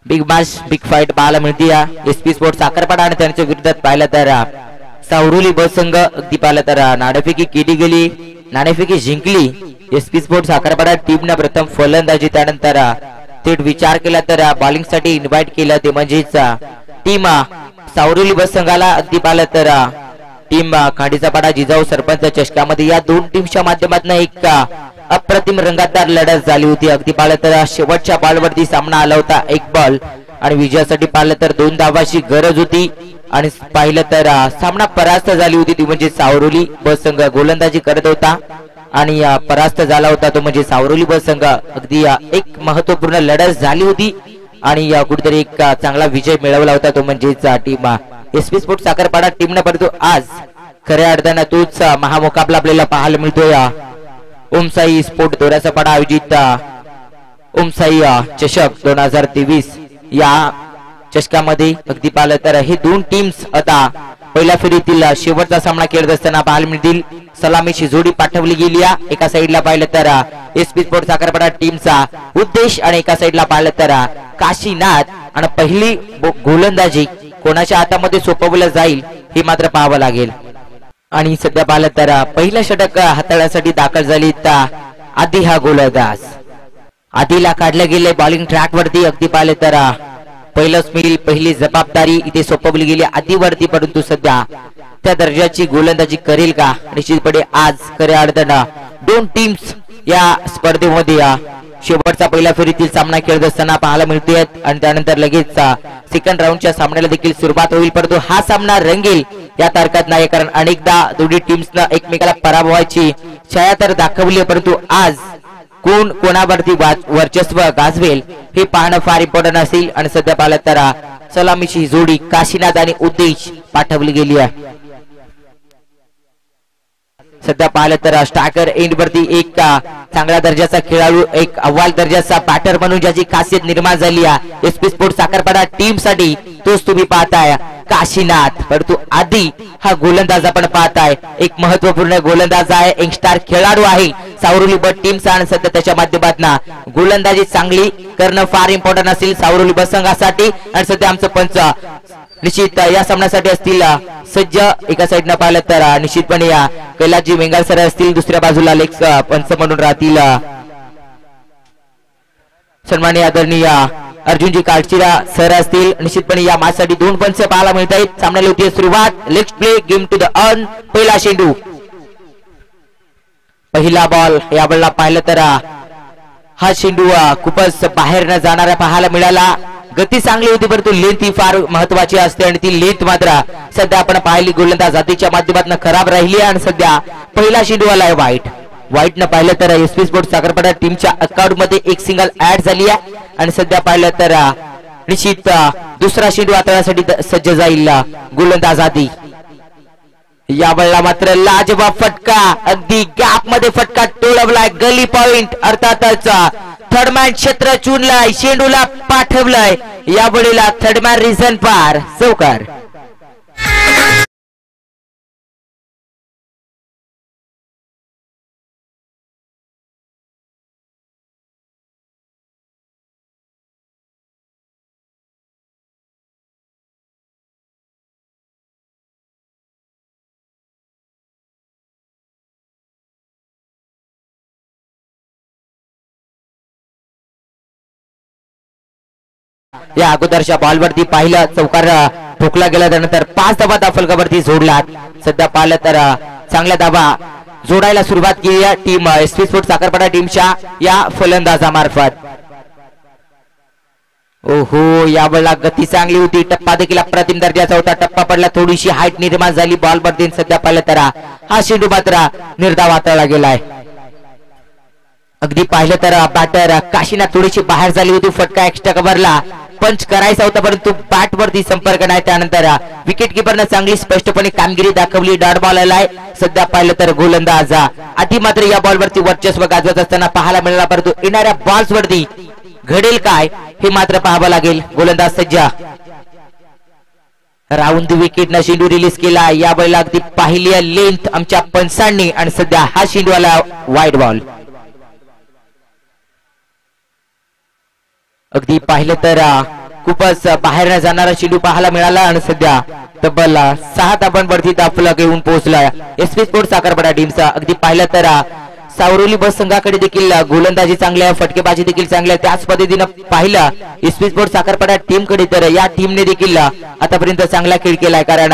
Big match big fight पाहायला मिळते या एसपी स्पोर्ट साखरपाडा आणि त्यांच्या विरोधात पाहिलं तर सावरुली बस संघ अगदी पाहिलं तर नाणेफेकी केली गेली, नाणेफेकी जिंकली एसपी स्पोर्ट साखरपाडा टीमने प्रथम फलंदाजी, त्यानंतर थेट विचार केला तर बॉलिंग साठी इन्व्हाइट केलं ते म्हणजेच टीम सावरुली बस संघाला अगदी पाहिलं तर टीम खाडीचा पाडा जिजाऊ सरपंच चषकामध्ये या दोन टीमच्या माध्यमातून एक अप्रतिम रंगतदार लढत झाली होती. अगदी पाहिलं तर शेवटच्या बॉलवरती सामना आला होता, एक बॉल आणि विजयासाठी पाहिलं तर 2 धावांची गरज होती आणि पाहिलं तर सामना परास्त झाली होती ती म्हणजे सावरुली बस संघ गोलंदाजी करत होता आणि परास्त झाला होता तो म्हणजे सावरुली बस संघ. अगदी एक महत्वपूर्ण लढत झाली होती आणि कुठेतरी एक चांगला विजय मिळवला होता तो म्हणजेच टीम एसपी स्पोर्ट साखरपाडा टीमने. परंतु आज खऱ्या अर्थानं तोच महामुकाबला आपल्याला पाहायला मिळतोय ओमसाई स्पोर्ट दोऱ्याचा पाडा आयोजित ओमसाई चषक 2023 या चषकामध्ये. अगदी पाहिलं तर हे दोन टीम्स आता पहिल्या फेरीतील शेवटचा सामना खेळत असताना पाहायला मिळतील. सलामीची जोडी पाठवली गेली आहे, एका साईडला पाहिलं तर एसपी स्पोर्ट साखरपाडा टीमचा उद्देश आणि एका साईडला पाहिलं तर काशीनाथ, आणि पहिली गोलंदाजी कोणाच्या हातामध्ये सोपवलं जाईल हे मात्र पाहावं लागेल. आणि सध्या पाहिलं तर पहिलं षटक हाताळण्यासाठी दाखल झाली आधी हा गोलंदाज. आधीला काढलं गेले बॉलिंग ट्रॅक वरती. अगदी पाहिलं तर पहिलंच मिळेल, पहिली जबाबदारी इथे सोपवली गेली आधीवरती, परंतु सध्या त्या दर्जाची गोलंदाजी करेल का? निश्चितपणे आज खऱ्या अर्थानं दोन टीम्स या स्पर्धेमध्ये शेवटचा पहिल्या फेरीतील सामना खेळत असताना पाहायला मिळतोय आणि त्यानंतर लगेच सेकंड राऊंडच्या सामन्याला देखील सुरुवात होईल. परंतु हा सामना रंगेल या तारखात नाही, कारण अनेकदा दोन्ही टीम्सना एकमेकाला पराभवाची छाया तर दाखवली, परंतु आज कोण कोणावरती वर्चस्व गाजवेल हे पाहणं फार इम्पॉर्टंट असेल. आणि सध्या पाहिलं तर सलामीची जोडी काशीनाथ आणि उद्देश पाठवली गेली आहे. सध्या पाहिलं तर स्ट्रायकर एंड वरती एक चांगल्या दर्जाचा खेळाडू, एक अव्वल दर्जाचा बॅटर म्हणून ज्याची खासियत निर्माण झाली आहे एसपी स्पोर्ट साखरपाडा टीम साठी, तोच तुम्ही पाहताय काशीनाथ. परंतु आधी हा गोलंदाज आपण पाहताय, एक महत्वपूर्ण गोलंदाज आहे, यंगस्टार खेळाडू आहे सावरुली बस टीमचा आणि सध्या त्याच्या माध्यमातून गोलंदाजी चांगली करणं फार इम्पॉर्टंट असेल सावरुली बस संघासाठी. आणि सध्या आमचं पंच निश्चित या सामन्यासाठी असतील सज्ज. एका साईडनं पाहिलं तर निश्चितपणे कैलासजी वेंगाल सर असतील, दुसऱ्या बाजूला लेग पंच म्हणून राहतील सन्माननीय आदरणीय अर्जुनजी काटचिरा सर असतील. निश्चितपणे या मॅच साठी 2 पंच पाहायला मिळत आहेत. सामन्याला होती सुरुवात, let's play game to the earn. पहिला शेंडू, पहिला बॉल. या बॉलला पाहिलं तर हा शेंडू खूपच बाहेर न जाणारा पाहायला मिळाला. गती चांगली होती, परंतु लेंथ ही फार महत्वाची असते आणि ती लेंथ मात्र सध्या आपण पाहिली गोलंदाज जातीच्या माध्यमातून खराब राहिली. आणि सध्या पहिला शेंडू आलाय वाईट. वाईट न पाहिलं तर एसपी स्पोर्ट साखरपाडा टीमच्या अकाउंट मध्ये एक सिंगल ऍड झाली आहे आणि सध्या पाहिलं तर निश्चित दुसरा शेंडू हाताळण्यासाठी सज्ज जाईल गोलंदाज आधी. या बॉलला मात्र लाजवाब फटका, अगदी गॅप मध्ये फटका टोळवलाय, गली पॉइंट. अर्थातच थर्डमॅन क्षेत्र चुनलाय, शेंडूला पाठवलंय. या बळीला थर्डमॅन रिझन पार चौकार. या अगोदरच्या बॉलवरती पाहिलं चौकार ठोकला गेला, त्यानंतर 5 धावा फलकावरती जोडला. सध्या पाहिलं तर चांगल्या धावा जोडायला सुरुवात केली आहे टीम एसपी स्पोर्ट साखरपाडा टीमच्या या फलंदाजामार्फत. ओहो, या बॉलला गती चांगली होती, टप्पा देखील अप्रतिम दर्जाचा होता. टप्पा पडला, थोडीशी हाईट निर्माण झाली बॉलवरती. सध्या पाहिलं तर हा शेंडू मात्र निर्धाव हाताळला गेलाय. अगदी पाहिलं तर बॅटर काशीनाथ थोडीशी बाहेर झाली होती, फटका एक्स्ट्रा कव्हरला पंच करायचा होता, परंतु बॅट वरती संपर्क नाही. त्यानंतर विकेट किपरनं चांगली स्पष्टपणे कामगिरी दाखवली, डॉट बॉल आलाय. सध्या पाहिलं तर गोलंदाज आधी मात्र या बॉलवरती वर्चस्व गाजवत असताना पाहायला मिळाला, परंतु येणाऱ्या बॉल्स वरती घडेल काय हे मात्र पाहावं लागेल. गोलंदाज सज्जा, राऊंड विकेट न शेंडू रिलीज केला. या बॉलला अगदी पाहिली लेंथ आमच्या पंचांनी आणि सध्या हा शेंडू आला वाईड बॉल. अगदी पाहिलं तर खूपच बाहेर जाणारा चेंडू पाहायला मिळाला आणि सध्या तब्बल 6 धावांवरती फलक येऊन पोहोचला एसपी स्पोर्ट्स साखरपडा टीमचा. अगदी पाहिलं तर सावरोली बस संघाकडे देखील गोलंदाजी चांगली आहे, फटकेबाजी देखील चांगली आहे. त्याच पद्धतीनं पाहिलं एसपी स्पोर्ट्स साखरपडा टीम कडे तर या टीमने देखील आतापर्यंत चांगला खेळ केलाय. कारण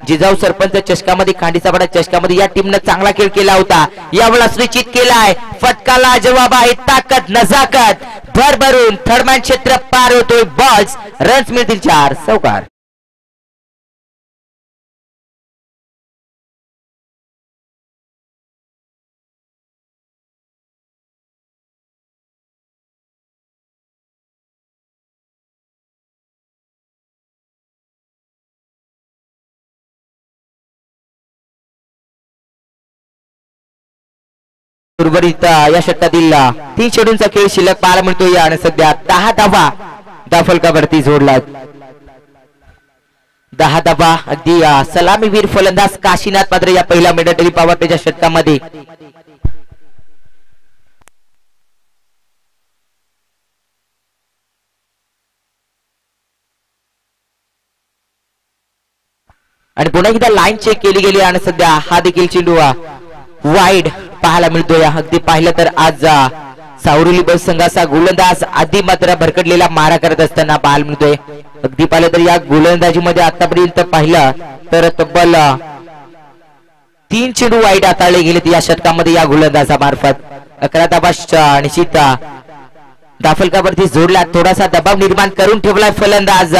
जिजाऊ सरपंच चषकामध्ये खांडीसापाडा चषकामध्ये या टीमने चांगला खेळ केला होता. यावेळेला निश्चित केलाय, फटकाला जवाब आहे ताकद नजाकत भरभरून थर्डमॅन क्षेत्र पार होतोय. बॉल्स रन्स मिळतील 4. चौकार. उर्वरित या षटकातील 3 चेंडूंचा खेळ शिल्लक पाहायला मिळतो या आणि सध्या 10 धावा फलकावरती जोडला. 10 धावा. अगदी सलामीवीर फलंदाज काशीनाथ मात्र या पहिल्या मिडटरी पॉवर प्लेच्या षटकामध्ये आणि पुन्हा एकदा लाईन चेक केली गेली आणि सध्या हा देखील चेंडू वाईड पाहायला मिळतोय. अगदी पाहिलं तर आज सावरोली बस संघाचा गोलंदाज आधी मात्र भरकटलेला मारा करत असताना पाहायला मिळतोय. अगदी पाहिलं तर या गोलंदाजीमध्ये आतापर्यंत पाहिलं तर तब्बल 3 चेंडू वाईड हाताळले गेलेत या षटकामध्ये या गोलंदाजा मार्फत. 11 धावा निश्चित दाफलकावरती जोडला. थोडासा दबाव निर्माण करून ठेवलाय फलंदाज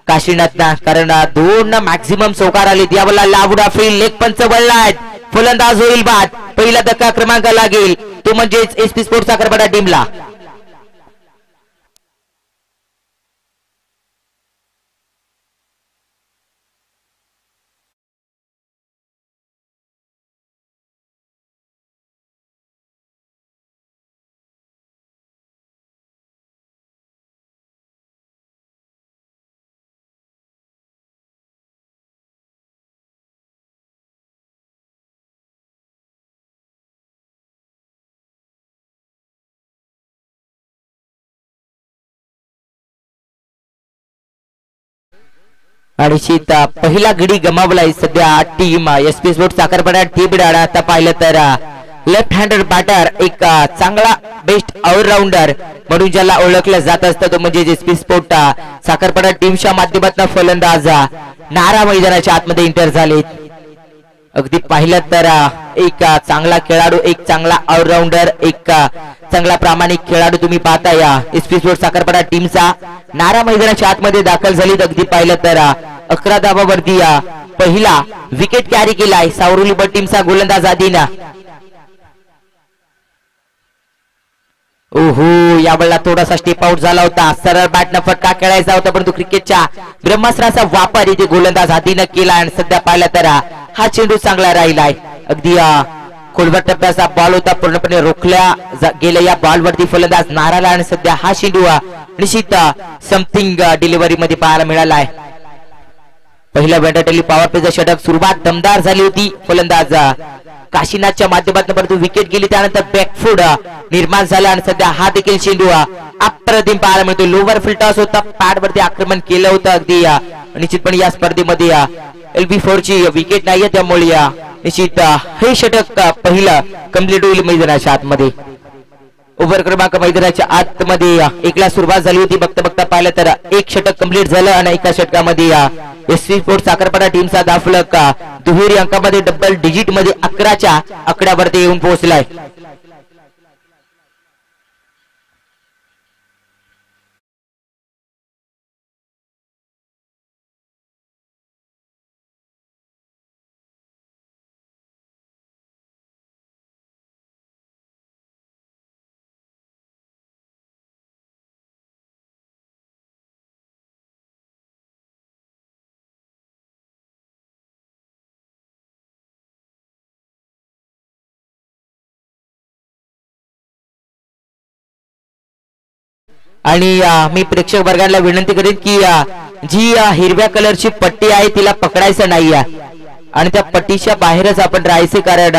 काशीनाथना, कारण 2 मॅक्झिमम चौकार आले. यावेळेला लावडा फील्ड लेग पंच वळलाय. फलंदाज होईल बाद. पहिला धक्का क्रमांक लागेल तो म्हणजेच एसपी स्पोर्ट्स साखरपडा टीमला. आणि पहिला गडी गमावलाय सध्या टीम एसपी स्पोर्ट्स साखरपडा टीम. आता पाहिलं तर लेफ्ट हँडेड बॅटर एक चांगला बेस्ट ऑलराऊंडर म्हणून ज्याला ओळखलं जात असतं तो म्हणजे एसपी स्पोर्ट साखरपडा टीमच्या माध्यमातून फलंदाज नारा मैदानाच्या आतमध्ये एंटर झाले. अगदी पाहिलं तर एक चांगला खेळाडू, एक चांगला ऑलराऊंडर, एक चांगला प्रामाणिक खेळाडू तुम्ही पाहता या एसपी स्पोर्ट्स साखरपडा टीमचा नारा मैदानाच्या आतमध्ये दाखल झालीत. अगदी पाहिलं तर 11 धावावरती पहिला विकेट कॅरी केलाय सावरोली बट टीमचा गोलंदाज आदिना. ओहो, यावेळेला थोडासा स्टेप आउट झाला होता. सरळ बॅटनं फटका खेळायचा होता परंतु क्रिकेटच्या ब्रह्मास्त्राचा वापर इथे गोलंदाज आदिनं केला आणि सध्या पाहिलं तर हा चेंडू चांगला राहिलाय. अगदी खोलवर टप्प्याचा बॉल होता, पूर्णपणे रोखल्या गेल्या या बॉल वरती फलंदाज नाराला आणि सध्या हा चेंडू निश्चित समथिंग डिलिव्हरी मध्ये पाहायला मिळालाय. पहिल्या बॅटरली पॉवर प्लेचं षटक सुरुवात दमदार झाली होती. फलंदाज काशीनाथच्या माध्यमातून परंतु विकेट गेली, त्यानंतर बॅकफूट निर्माण झाला आणि सध्या हा देखील चेंडू अप्रतिम पाहायला मिळतो. लोवर फील्ड टॉस होता, पॅड वरती आक्रमण केलं होतं. अगदी निश्चितपणे या स्पर्धेमध्ये LB4 ची विकेट नाहीये, त्यामुळे निश्चित हे षटक पहिलं कम्प्लीट होईल मैदानाच्या आतमध्ये. ओव्हर क्रमांक मैदानाच्या आतमध्ये एकला सुरुवात झाली होती. बघता बघता पाहिलं तर एक षटक कम्प्लीट झालं आणि एका षटकामध्ये एसपी स्पोर्ट्स साखरपडा टीमचा दाफलक दुहेरी अंकामध्ये डबल डिजिट मध्ये 11च्या आकड्यावरती येऊन पोहोचलाय. आणि मी प्रेक्षक वर्गाला विनंती करेन की जी हिरव्या कलरची पट्टी आहे तिला पकडायचं नाहीये आणि त्या पट्टीच्या बाहेरच आपण राहायचे, कारण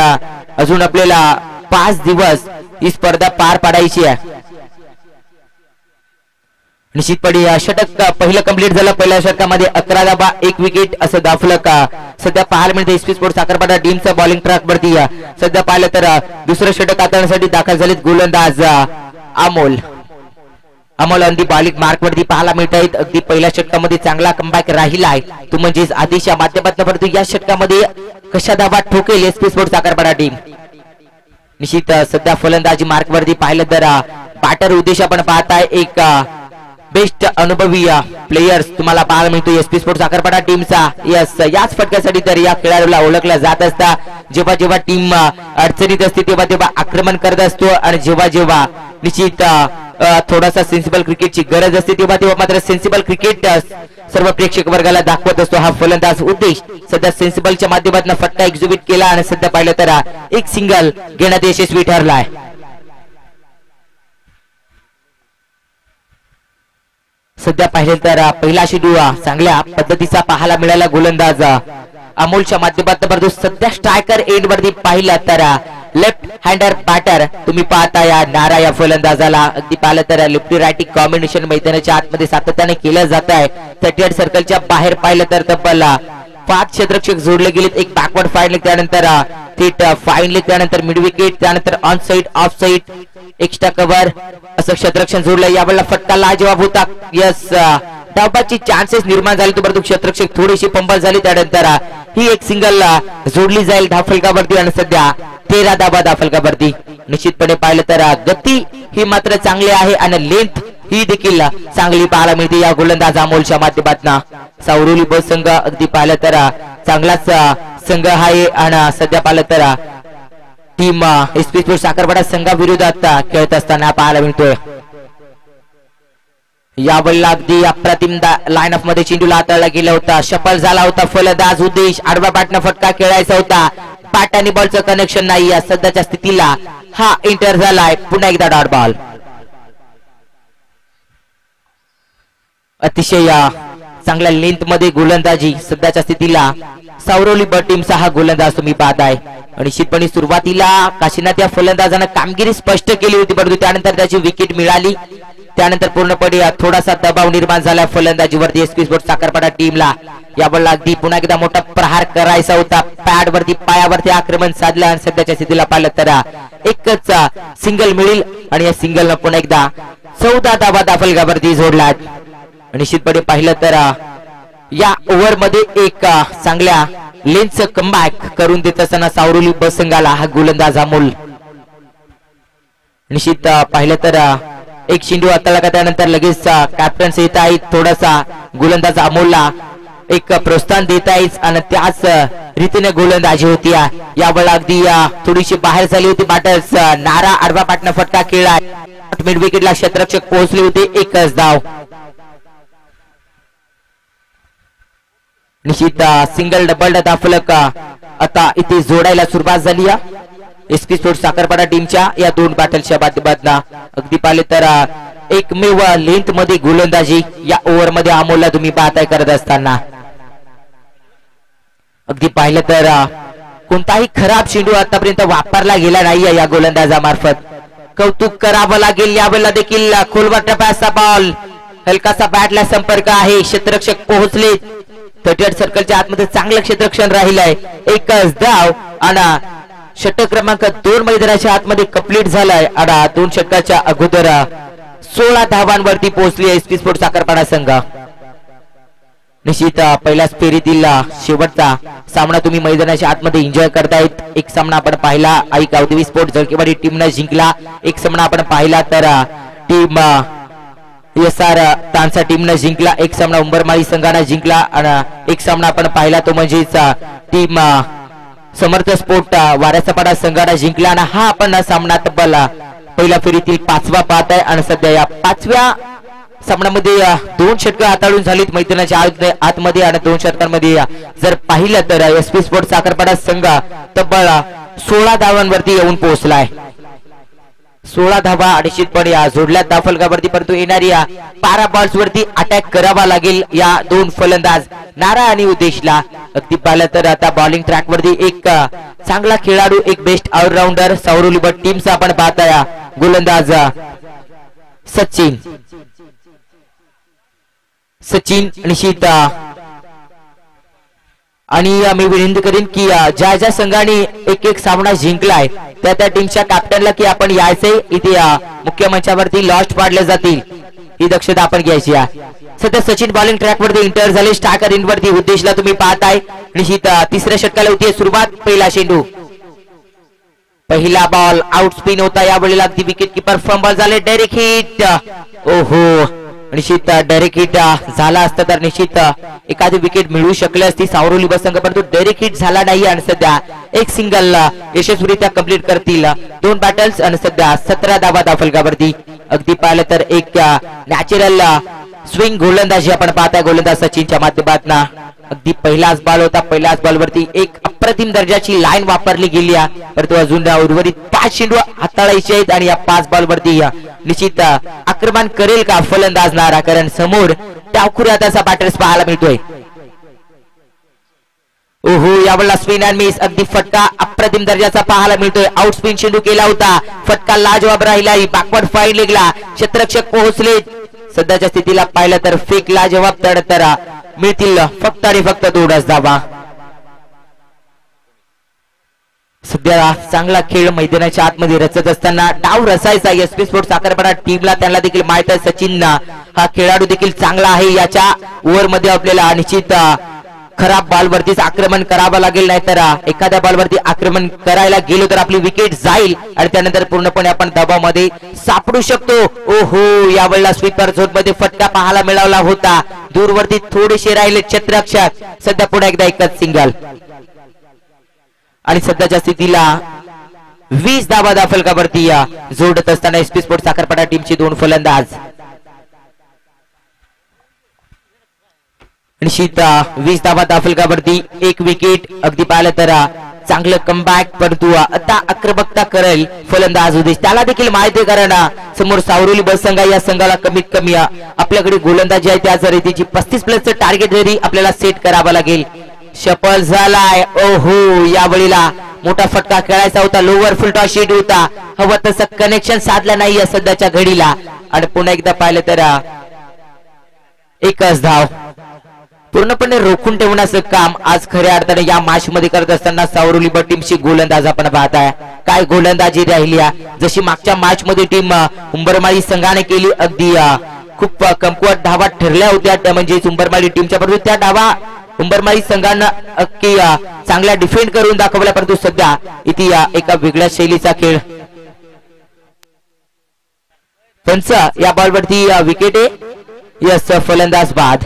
अजून आपल्याला 5 दिवस ही स्पर्धा पार पाडायची आहे. निश्चितपणे षटक पहिलं कंप्लीट झालं. पहिल्या षटकामध्ये 11 धावा 1 विकेट असं दाखवलं. सध्या पाहायला मिळते एसपी स्पोर्ट्स साखरपाडा टीमचा बॉलिंग ट्रॅक वरती. सध्या पाहिलं तर दुसरं षटक हाताळण्यासाठी दाखल झालेत गोलंदाज अमोल अंदी बॉलिंग मार्क वरती पाहायला मिळत आहेत. अगदी पहिल्या षटकामध्ये चांगला कमबॅक राहिलाय तो म्हणजेच आदेशच्या माध्यमातून. परंतु या षटकामध्ये कशा धावा ठोकेल एसपी स्पोर्ट्स साखरपाडा टीम. निश्चित सध्या फलंदाजी मार्क वरती पाहिलं तर बॅटर उद्देश आपण पाहताय एक बेस्ट अनुभवी प्लेयर्स तुम्हाला पाहायला मिळतो एसपी स्पोर्ट्स साखरपाडा टीमचा. याच फटक्यासाठी तर या खेळाडूला ओळखला जात असता. जेव्हा जेव्हा टीम अडचणीत असते तेव्हा तेव्हा आक्रमण करत असतो आणि जेव्हा जेव्हा निश्चित थोडासा सेन्सिबल क्रिकेटची गरज असते तेव्हा तेव्हा मात्र सेन्सिबल क्रिकेट सर्व प्रेक्षक वर्गाला दाखवत असतो हा फलंदाज उद्देश. सध्या सेन्सिबलच्या माध्यमातून फटका एक्झिक्यूट केला आणि सध्या पाहिलं तर एक सिंगल घेण्यात यशस्वी ठरलाय. सध्या पाहिलं तर पहिला शेड्यू चांगल्या पद्धतीचा पाहायला मिळाला गोलंदाज अमोलच्या माध्यमातून. परंतु सध्या स्ट्रायकर एंड वरती पाहिलं तर लेफ्ट हँडर बॅटर तुम्ही पाहता या नारा या फलंदाजाला. अगदी पाहिलं तर लेफ्टी रायटी कॉम्बिनेशन मैदानाच्या आतमध्ये सातत्याने केलं जात आहे. 38 सर्कलच्या बाहेर पाहिलं तर तब्बल 5 क्षेत्ररक्षक जोडले गेलेत. एक बॅकवर्ड फाईन लेग, त्यानंतर थेट फाईन लेग, त्यानंतर मिड विकेट, त्यानंतर on side of side extra cover असं क्षेत्ररक्षण जोडलं. यावेळेला फटका लाजवाब होता. यस धावबाची चान्सेस निर्माण झाले परंतु क्षेत्ररक्षक थोडीशी पंबल झाली. त्यानंतर ही एक सिंगल जोडली जाईल धावफलकावरती आणि सध्या 13 धावा धावफलकावरती. निश्चितपणे पाहिलं तर गती ही मात्र चांगली आहे आणि लेंथ ही देखील चांगली पाहायला मिळते या गोलंदाज अमोलच्या माध्यमातून. सावरोली बस संघ अगदी पाहिलं तर चांगलाच संघ आहे आणि सध्या पाहिलं तर टीम एसपी स्पोर्ट्स साखरपाडा संघाविरोधात खेळत असताना पाहायला मिळतोय. यावेळेला अगदी अप्रतिम लाईन ऑफ मध्ये चेंडूला हाताळला गेला होता. सफल झाला होता फलंदाज उद्देश. आडवा बॅटनं फटका खेळायचा होता. बॅट आणि बॉलचं कनेक्शन नाही. या सध्याच्या स्थितीला हा इंटर झालाय. पुन्हा एकदा डॉट बॉल. अतिशय चांगल्या लेंथ मध्ये गोलंदाजी सध्याच्या स्थितीला सावरोली ब टीमचा हा गोलंदाज तुम्ही पाहताय. निश्चितपणे सुरुवातीला काशीनाथ या फलंदाजानं कामगिरी स्पष्ट केली होती परंतु त्यानंतर त्याची विकेट मिळाली. त्यानंतर पूर्णपणे थोडासा दबाव निर्माण झाला फलंदाजीवरती एसपी स्पोर्ट्स साखरपाडा टीमला. यावेळेला अगदी पुन्हा एकदा मोठा प्रहार करायचा होता. पॅड वरती पायावरती आक्रमण साधलं आणि सध्याच्या स्थितीला पाहिलं तर एकच सिंगल मिळेल आणि या सिंगल पुन्हा एकदा 14 धावा धावफलकावरती जोडलात. निश्चितपणे पाहिलं तर या ओव्हर मध्ये एक चांगल्या लेन्सचं कमबॅक करून देत असताना सावरोली बस संघाला हा गोलंदाज अमोल. निश्चित पाहिलं तर एक चेंडू हाताळला का त्यानंतर लगेच कॅप्टन्स येत आहेत. थोडासा गोलंदाज अमोलला एक प्रोत्साहन देत आहेत आणि त्याच रीतीने गोलंदाजी होती. यावेळेला अगदी थोडीशी बाहेर झाली होती बॅटर्स. नारा आडवा बॅटनं फटका खेळला. मिड विकेटला क्षेत्ररक्षक पोहोचले होते. एकच धाव. निश्चित सिंगल डबल धावफलक आता इथे जोडायला सुरुवात झाली एसपी स्पोर्ट्स साखरपाडा टीमच्या या दोन बॅटलच्या माध्यमातून. अगदी पाहिले तर एकमेव लेंथ मध्ये गोलंदाजी या ओव्हर मध्ये अमोलला तुम्ही पाहताय करत असताना. अगदी पाहिलं तर कोणताही खराब चेंडू आतापर्यंत वापरला गेला नाही या गोलंदाजामार्फत. कौतुक करावं लागेल. यावेळेला देखील खोलवर टप्प्याचा बॉल हलकासा बॅटला संपर्क आहे. क्षेत्ररक्षक पोहोचले. 38 सर्कलच्या आतमध्ये चांगलं क्षेत्ररक्षण राहिलंय. एकच धाव आणि षटक क्रमांक 2 मैदानाच्या आतमध्ये कंप्लीट झालाय आणि 2 षटकाच्या अगोदर 16 धावांवरती पोहोचली एसपी स्पोर्ट्स साखरपाडा संघ. निश्चित पहिल्याच फेरीतील शेवटचा सामना तुम्ही मैदानाच्या आतमध्ये एन्जॉय करतायत. एक सामना आपण पाहिला आई गावदेवी स्पोर्ट्स जळकेवाडी टीमने जिंकला. एक सामना आपण पाहिला तर टीम एसआर तानसा टीमने जिंकला. एक सामना उंबरमाळी संघाने जिंकला आणि एक सामना आपण पाहिला तो म्हणजेच टीम समर्थ स्पोर्ट वाऱ्याचापाडा संघाने जिंकला. आणि हा आपण सामना तब्बल पहिल्या फेरीतील 5वा पाहत आहे आणि सध्या या 5व्या सामन्यामध्ये 2 षटकं हाताळून झालीत मैदानाच्या आतमध्ये आणि 2 षटकांमध्ये जर पाहिलं तर एसपी स्पोर्ट्स साखरपाडा संघ तब्बल 16 धावांवरती येऊन पोहोचलाय. 16 धावा निश्चितपणे जोडल्या धावफलकावरती. परंतु येणाऱ्या 12 बॉल्स वरती अटॅक करावा लागेल या 2 फलंदाज नारा आणि उद्देशला. अगदी पाहिलं तर आता बॉलिंग ट्रॅक वरती एक चांगला खेळाडू एक बेस्ट ऑलराऊंडर सावरोली बट टीमचा आपण पाहताय गोलंदाज सचिन. सचिन निशित आणि मी विनंती करीन की ज्या ज्या संघाने एक एक सामना जिंकलाय त्या टीमच्या कॅप्टनला की आपण यायचे इथे मुख्य मंचावरती लॉस्ट पाडले जातील ही दक्षता आपण घ्यायची आहे. सध्या सचिन बॉलिंग ट्रॅक वरती इंटर झाले. स्टार्कर इन वरती उद्देशला तुम्ही पाहताय. निश्चित तिसऱ्या षटकाला होती सुरुवात. पहिला चेंडू पहिला बॉल आउट स्पिन होता यावेळेला अगदी विकेट किपर फंबल झाले. Direct hit. ओहो निश्चित डायरेक्ट हिट झाला असता तर निश्चित एखादी विकेट मिळवू शकले असती सावरोली बसंग परंतु डायरेक्ट हिट झाला नाही आणि सध्या एक सिंगल यशस्वीरित्या कंप्लीट करतील. 2 बॅटल्स आणि सध्या 17 धावा दाफलकावरती. अगदी पाहिलं तर एक नॅचरल स्विंग गोलंदाजी आपण पाहताय गोलंदाज सचिनच्या माध्यमातून. अगदी पहिलाच बॉल होता. पहिल्याच बॉलवरती एक अप्रतिम दर्जाची लाईन वापरली गेली परंतु अजून उर्वरित 5 चेंडू हाताळायचे आहेत आणि या 5 बॉलवरती निश्चित आक्रमण करेल का फलंदाज नारा कारण समोर टावखुऱ्यात असा बॅटर्स पाहायला मिळतोय. ओहो यावेळेला स्पिन अँड मिस. अगदी फटका अप्रतिम दर्जाचा पाहायला मिळतोय. आउट स्पिन चेंडू केला होता. फटका लाजवाब राहिला. बॅकवर्ड फाईन लेगला क्षेत्ररक्षक पोहोचले. सध्याच्या स्थितीला पाहिलं तर फेक लाजवाब तर मिळतील फक्त आणि फक्त 2च धावा. सध्या चांगला खेळ मैदानाच्या आतमध्ये रचत असताना डाव रसायचा एसपी स्पोर्ट्स साखरपडा टीमला त्यांना देखील माहित आहे सचिन हा खेळाडू देखील चांगला आहे. याच्या ओव्हर मध्ये आपल्याला निश्चित खराब बॉलवरतीच आक्रमण करावं लागेल नाहीतर एखाद्या बॉलवरती आक्रमण करायला गेलो तर आपली विकेट जाईल आणि त्यानंतर पूर्णपणे आपण दबावामध्ये सापडू शकतो. ओहो यावेळेला स्वीपर झोन मध्ये फटका पाहायला मिळाला होता. दूरवरती थोडेसे राहिले क्षेत्ररक्षक. सध्या पुन्हा एकदा एकच सिंगल आणि सध्याच्या स्थितीला 20 धावा दाफलकावरती जोडत असताना एसपी स्पोर्ट्स साखरपडा टीमचे 2 फलंदाज. निश्चित 20 धावा दाफलकावरती 1 विकेट. अगदी पाहिलं तर चांगलं कमबॅक परंतु आता आक्रमकता करेल फलंदाज उद्देश त्याला देखील माहिती कारण समोर सावरोली बस संघ या संघाला कमीत कमी आपल्याकडे गोलंदाजी आहे त्याच रीतीची 35+ टार्गेट जरी आपल्याला सेट करावा लागेल. शफल झालाय. ओहो यावेळेला मोठा फटका खेळायचा होता. लोअर फुल टॉस शीट होता. हवं तसं कनेक्शन साधलं नाही सध्याच्या घडीला आणि पुन्हा एकदा पाहिलं तर एकच धाव पूर्णपणे रोखून ठेवण्याचं काम आज खऱ्या अर्थाने या मॅच मध्ये करत असताना सावरोली ब टीमची गोलंदाज आपण पाहताय. काय गोलंदाजी राहिली जशी मागच्या मॅच मध्ये टीम उंबरमाळी संघाने केली. अगदी खूप कमकुवत धावा ठरल्या होत्या म्हणजे उंबरमाळी टीमच्या परंतु त्या धावा उंबरमाळी संघानं अगदी चांगल्या डिफेंड करून दाखवल्या परंतु सध्या इथे एका वेगळ्या शैलीचा खेळ. पंच या बॉलवरती विकेट आहे. यस फलंदाज बाद.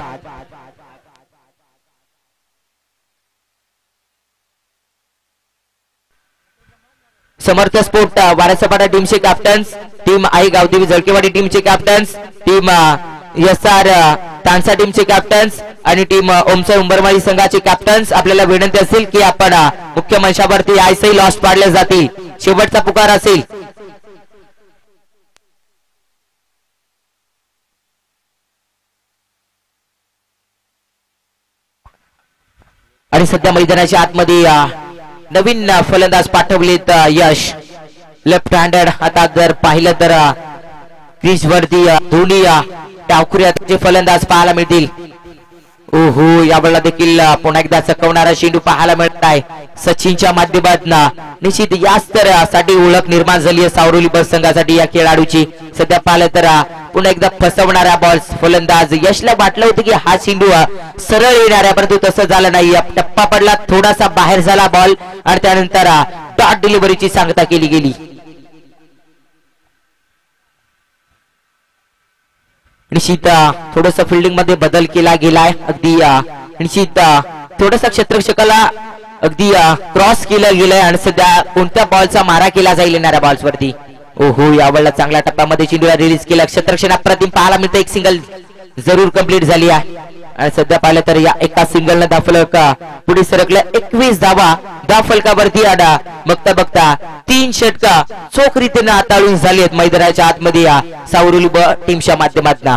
समर्थ स्पोर्ट वारसपाडा टीमचे कॅप्टन्स टीम आई गावदेवी जळकेवाडी टीमचे कॅप्टन्स टीम SR तानसा टीमचे कॅप्टन्स आणि टीम ओमसर उंबरमाळी संघाचे कॅप्टन्स आपल्याला विनंती असेल की आपण मुख्य मंचावरती आयसही लॉस्ट पाडले जातील. शेवटचा पुकार असेल. आणि सध्या मैदानाच्या आतमध्ये नवीन फलंदाज पाठवलेत यश लेफ्ट हँडेड. आता जर पाहिलं तर क्रीज वरती दोन्ही टावखुऱ्याचे फलंदाज पाहायला मिळतील. ओहो यावेळेला देखील पुन्हा एकदा चकवणारा चेंडू पाहायला मिळत आहे सचिनच्या माध्यमातून. निश्चित या स्तरासाठी ओळख निर्माण झाली आहे सावरोली बस संघासाठी या खेळाडूची. सध्या पाहिलं तर पुन्हा एकदा फसवणारा बॉल फलंदाज यशला वाटलं होतं की हा चेंडू सरळ येणार आहे परंतु तसं झालं नाही. टप्पा पडला थोडासा बाहेर झाला बॉल आणि त्यानंतर डॉट डिलिव्हरीची सांगता केली गेली. निश्चित थोडस फिल्डिंग मध्ये बदल केला गेलाय. अगदी निश्चित थोडस क्षेत्ररक्षकाला अगदी क्रॉस केलं गेलंय आणि सध्या कोणत्या बॉलचा मारा केला जाईल येणाऱ्या बॉल्स वरती. ओहो यावेळेला चांगल्या टप्प्यामध्ये चेंडूला रिलीज केला. क्षेत्ररक्षण अप्रतिम पाहायला मिळतं. एक सिंगल जरूर कंप्लीट झाली आहे आणि सध्या पाहिलं तर या एका सिंगल न दाफलक पुढे सरकल्या 21 धावा दाफलकावरती आडा. बघता बघता 3 षटका चोख रीतीने हाताळून झाली आहेत मैदानाच्या आतमध्ये या सावरोली ब टीमच्या माध्यमातून.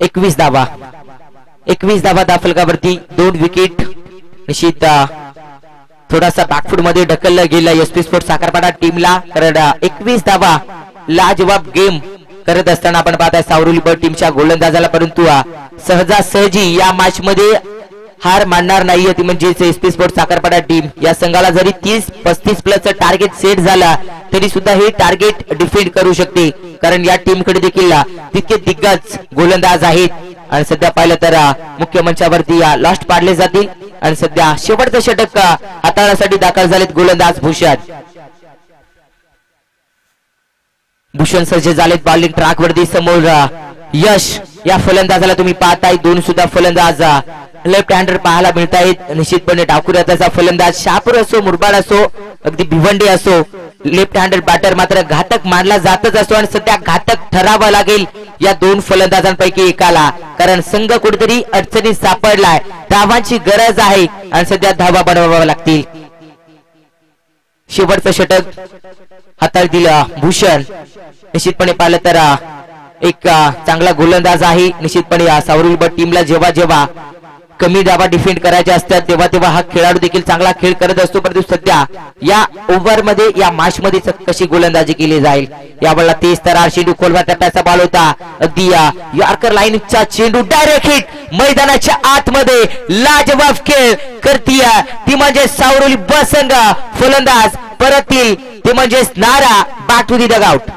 एकवीस धावा 21 धावा फलकावरती 2 विकेट. निश्चित थोडासा बॅकफूट मध्ये ढकलला गेला एसपी स्पोर्ट्स साखरपाडा टीमला, कारण 21 धावा लाजवाब गेम करत असताना आपण पाहताय सावरुली ब टीमच्या गोलंदाजाला, परंतु सहजासहजी या मॅच मध्ये हार मानणार नाहीये ती म्हणजेच एसपी स्पोर्ट्स साखरपाडा टीम. या संघाला जरी 30-35 प्लस टार्गेट सेट झाला तरी सुद्धा हे टार्गेट डिफेंड करू शकते, कारण या टीम कडे देखील तितके दिग्गज गोलंदाज आहेत. आणि सध्या पाहिलं तर मुख्य मंचावरती लास्ट पाडले जातील आणि सध्या शेवटचं षटक हाताळण्यासाठी दाखल झालेत गोलंदाज भूषण सज्ज झालेत बॉलिंग ट्रॅक वरती. समोर यश या फलंदाजाला तुम्ही पाहताय, 2 सुद्धा फलंदाज लेफ्ट हँडर पाहायला मिळत आहेत. निश्चितपणे डाकुऱ्याचा फलंदाज शापूर असो, मुरबाड असो, अगदी भिवंडी असो, लेफ्ट हँडर बॅटर मात्र घातक मानला जातच असतो आणि सध्या घातक ठरावा लागेल या 2 फलंदाजांपैकी एकाला, कारण संघ कुठेतरी अडचणीत सापडलाय, धावांची गरज आहे आणि सध्या धावा बनवाव्या लागतील. शेवटचं षटक हाताळतील भूषण. निश्चितपणे पाहिलं तर एक चांगला गोलंदाज आहे. निश्चितपणे सावरुली ब टीमला जेव्हा जेव्हा कमी धावा डिफेंड करायचे असतात तेव्हा तेव्हा हा खेळाडू देखील चांगला खेळ करत असतो, परंतु सध्या या ओव्हर मध्ये या मॅच मध्ये कशी गोलंदाजी केली जाईल यावेळेला तेज तरार चेंडू खोलवर टप्प्याचा बॉल होता, अगदी यॉर्कर लाईनचा चेंडू डायरेक्ट हिट मैदानाच्या आतमध्ये. लाजवाब खेळ करतीय ती म्हणजे सावरुली ब संघ. फलंदाज परतील ते म्हणजे नारा, बॅक टू दी डगआउट.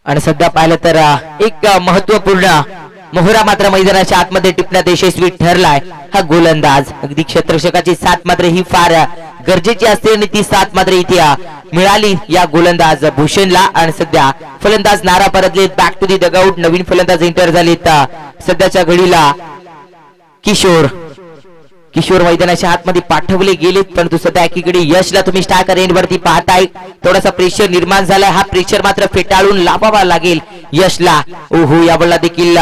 आणि सध्या पाहिलं तर एक महत्वपूर्ण मोहरा मात्र मैदानाच्या आतमध्ये टिपण्यात यशस्वी ठरलाय हा गोलंदाज. अगदी क्षेत्ररक्षकाची साथ मात्र ही फार गरजेची असते आणि ती साथ मात्र इथे मिळाली या गोलंदाज भूषणला. आणि सध्या फलंदाज नारा परतले, बॅक टू दी डगआउट. नवीन फलंदाज एंटर झालेत सध्याच्या घडीला. किशोर मैदानाच्या आतमध्ये पाठवले गेलेत, परंतु सध्या एकीकडे यशला तुम्ही स्ट्रायकर एंड वरती पाहताय. थोडासा प्रेशर निर्माण झालाय, हा प्रेशर मात्र फेटाळून लावावा लागेल यशला. ओहो, यावेळेला देखील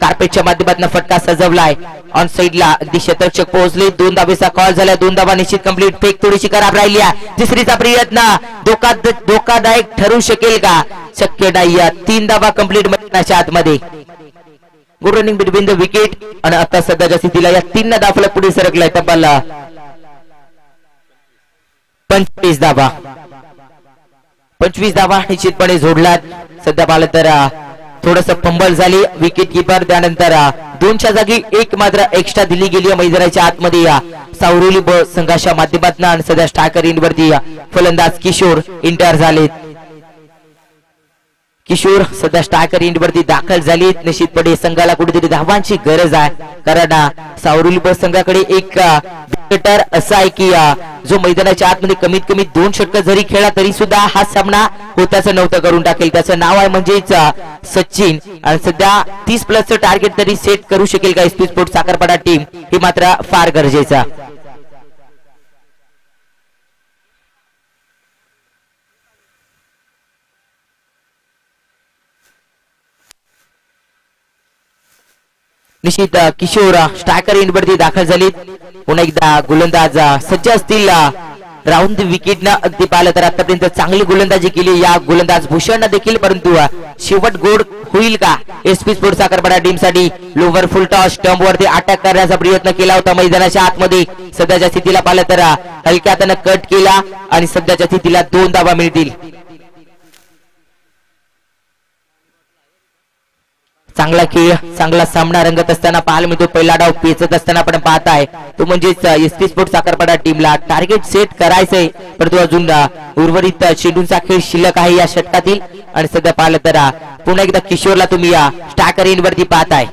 कार्पेटच्या माध्यमातून फटका सजवलाय. ऑन साइडला अगदी शतरक्षक पोहोचले. 2 धावेचा कॉल झाला, 2 धावा निश्चित कंप्लीट. फेक थोडीशी खराब राहिली. तिसरीचा प्रयत्न धोकादायक ठरू शकेल का? शक्य नाही. 3 धावा कंप्लीट मैदानाच्या आतमध्ये. Good running between the wicket. आणि आता सध्याच्या स्थितीला या 3 धावा पुढे सरकलाय. तब्बल 25 धावा. 25 धावा निश्चितपणे जोडलात. सध्या पाहिलं तर थोडस फंबल झाली विकेट किपर, त्यानंतर 2च्या जागी 1 मात्र एक्स्ट्रा दिली गेली मैदानाच्या आतमध्ये या सावरुली ब संघाच्या माध्यमातून. आणि सध्या स्ट्रायकर इन वरती फलंदाज किशोर इंटर झालेत. किशोर सध्या स्ट्रायकर एंड वरती दाखल झालीत. निश्चितपणे संघाला कुठेतरी धावांची गरज आहे, कारण सावरुली ब संघाकडे एक क्रिकेटर असा आहे की जो मैदानाच्या आतमध्ये कमीत कमी 2 षटक जरी खेळला तरी सुद्धा हा सामना होताच नव्हतं करून टाकेल. त्याचं नाव आहे म्हणजेच सचिन. आणि सध्या 30 प्लसचं टार्गेट तरी सेट करू शकेल का एसपी स्पोर्ट्स साखरपाडा टीम, हे मात्र फार गरजेचं. निश्चित किशोर स्ट्रायकर एंड वरती दाखल झालीत. पुन्हा एकदा गोलंदाज सज्ज असतील राऊंड द विकेट ना. अगदी पाहिलं तर आतापर्यंत चांगली गोलंदाजी केली या गोलंदाज भूषण देखील, परंतु शेवट गोड होईल का एसपी स्पोर्ट्स साखरपाडा टीम साठी? लोवर फुल टॉस स्टंप वरती अटॅक करण्याचा प्रयत्न केला होता मैदानाच्या आतमध्ये. सध्याच्या स्थितीला पाहिलं तर हलक्या हाताने कट केला आणि सध्याच्या स्थितीला 2 धावा मिळतील. चांगला खेळ, चांगला सामना रंगत असताना पाहायला मिळतो. पहिला डाव पेचत असताना आपण पाहताय तो म्हणजेच एसपी स्पोर्ट्स साखरपाडा टीमला टार्गेट सेट करायचंय, परंतु अजून उर्वरित चेंडूंचा खेळ शिल्लक आहे या षटकातील. आणि सध्या पाहिलं तर पुन्हा एकदा किशोरला तुम्ही स्ट्रायकर एंड वरती पाहताय.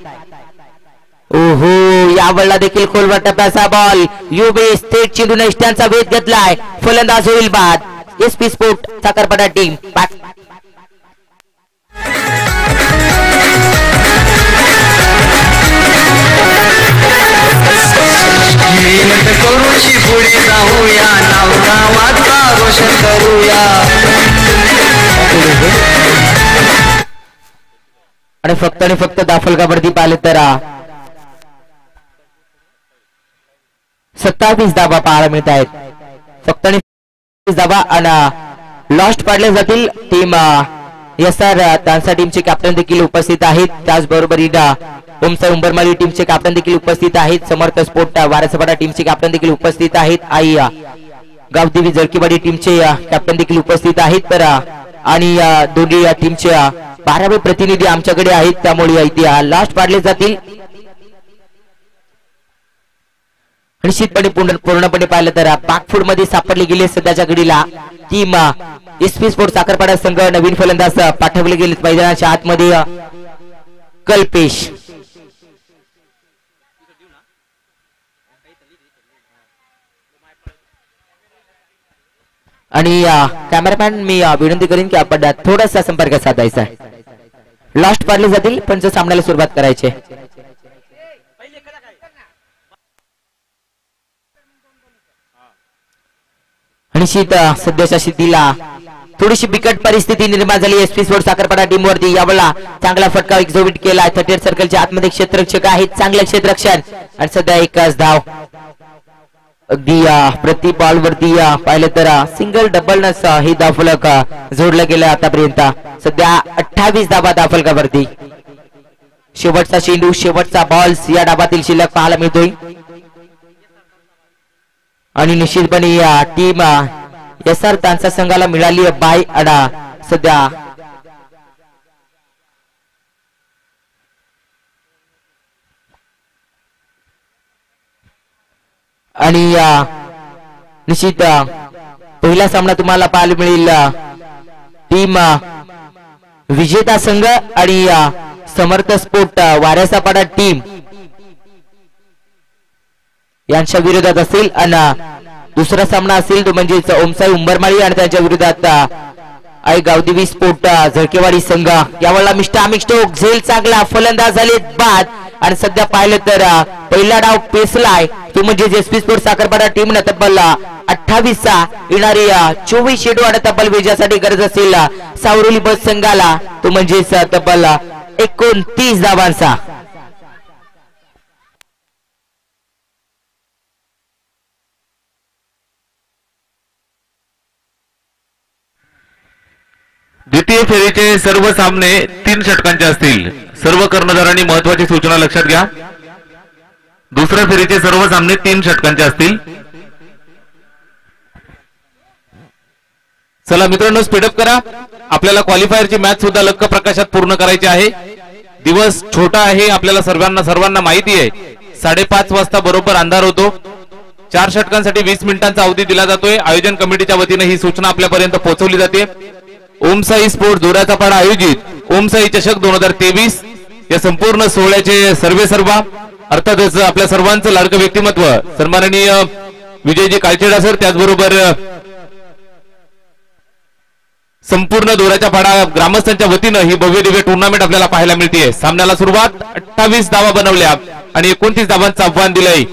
ओहो, यावेळेला देखील खोलवर टप्प्याचा बॉल. युबेस थेट चेंडूने इष्टांचा वेध घेतलाय. फलंदाज होईल बाद. एसपी स्पोर्ट्स साखरपाडा टीम करूची पुढे जाऊया नाव गावाचा रोशन करूया आणि फक्त दाफलकावरती पाहिले तर 27 धावा पाहायला मिळत आहेत. फक्त आणि धावा आणि लॉस्ट पाडले जातील. टीम SR तानसा टीमचे कॅप्टन देखील उपस्थित आहेत. त्याचबरोबर ओमसाई उंबरमाळी टीमचे कॅप्टन देखील उपस्थित आहेत. समर्थ स्पोर्ट वारसपाडा टीमचे कॅप्टन देखील उपस्थित आहेत. आई गावदेवी जळकीवाडी टीमचे कॅप्टन देखील उपस्थित आहेत. तर आणि दोन्ही टीमचे 12वे प्रतिनिधी आमच्याकडे आहेत. त्यामुळे इथे लास्ट पाडले जातील. निश्चितपणे पूर्णपणे पाहिलं तर पाकफूड मध्ये सापडली गेली सध्याच्या घडीला टीम SP स्पोर्ट साखरपाडा संघ. नवीन फलंदाज पाठवले गेले मैदानाच्या आतमध्ये कल्पेश आणि कॅमेरामॅन मी विनंती करीन की आपण थोडासा संपर्क साधायचा आहे. लास्ट पाडले जातील पंच सामन्याला सुरुवात करायची. निश्चित सध्याच्या स्थितीला थोडीशी बिकट परिस्थिती निर्माण झाली SP स्पोर्ट साखरपाडा टीम वरती. यावेळेला चांगला फटका एक्झिबिट केला. 38 सर्कलच्या आतमध्ये क्षेत्ररक्षक आहेत. चांगलं क्षेत्ररक्षण आणि सध्या एकच धाव. अगदी प्रति बॉल वरती पाहिलं तर सिंगल डबल नस हे धावफलक जोडलं गेलं आतापर्यंत. सध्या 28 धावा धावफलकावरती. शेवटचा चेंडू शेवटचा बॉल्स या डाबातील शिल्लक पाहायला मिळतोय. आणि निश्चितपणे टीम SR तानसा संघाला मिळाली बाय अडा. सध्या आणि निश्चित पहिला सामना तुम्हाला पाहायला मिळेल टीम विजेता संघ आणि समर्थ स्पोर्ट वारसापाडा टीम यांच्या विरोधात असेल. आणि दुसरा सामना असेल तो म्हणजेच ओमसाई उंबरमाळी आणि त्यांच्या विरोधात आई गावदेवी स्पोर्ट झळकेवाडी संघ. यावेळेला मिस्टर अमिक स्टोक झेल चांगला फलंदाज झाले बाद. आणि सध्या पाहिलं तर पहिला डाव पेसलाय तो म्हणजे SP स्पोर्ट साखरपाडा टीमनं तब्बल 28 येणारी 24 चेंडू आणि तब्बल विजयासाठी गरज असेल सावरोली बस संघाला तो म्हणजेच तब्बल 29 धावांचा. द्वितीय फेरीचे सर्व सामने 3 षटकांचे असतील. सर्व कर्णधारांनी महत्वाची सूचना लक्षात घ्या. दुसऱ्या फेरीचे सर्व सामने 3 षटकांचे असतील. चला मित्रांनो स्पीडअप करा. आपल्याला क्वालिफायरची मॅच सुद्धा लक्क प्रकाशात पूर्ण करायची आहे. दिवस छोटा आहे आपल्याला सर्वांना माहिती आहे. 5:30 वाजता बरोबर अंधार होतो. 4 षटकांसाठी 20 मिनिटांचा अवधी दिला जातोय. आयोजन कमिटीच्या वतीने ही सूचना आपल्यापर्यंत पोहोचवली जाते. ओमसाई स्पोर्ट जोराचा पाडा आयोजित ओमसाई चषक 2023 या संपूर्ण सोहळ्याचे सर्वेसर्वा अर्थातच आपल्या सर्वांचं लाडकं व्यक्तिमत्व सन्माननीय विजयजी काळचेडा सर. त्याचबरोबर संपूर्ण दोराच्या पाडा ग्रामस्थांच्या वतीनं ही भव्य दिव्य टुर्नामेंट आपल्याला पाहायला मिळते. सामन्याला सुरुवात 28 धावा बनवल्या आणि 29 धावांचं आव्हान दिलंय.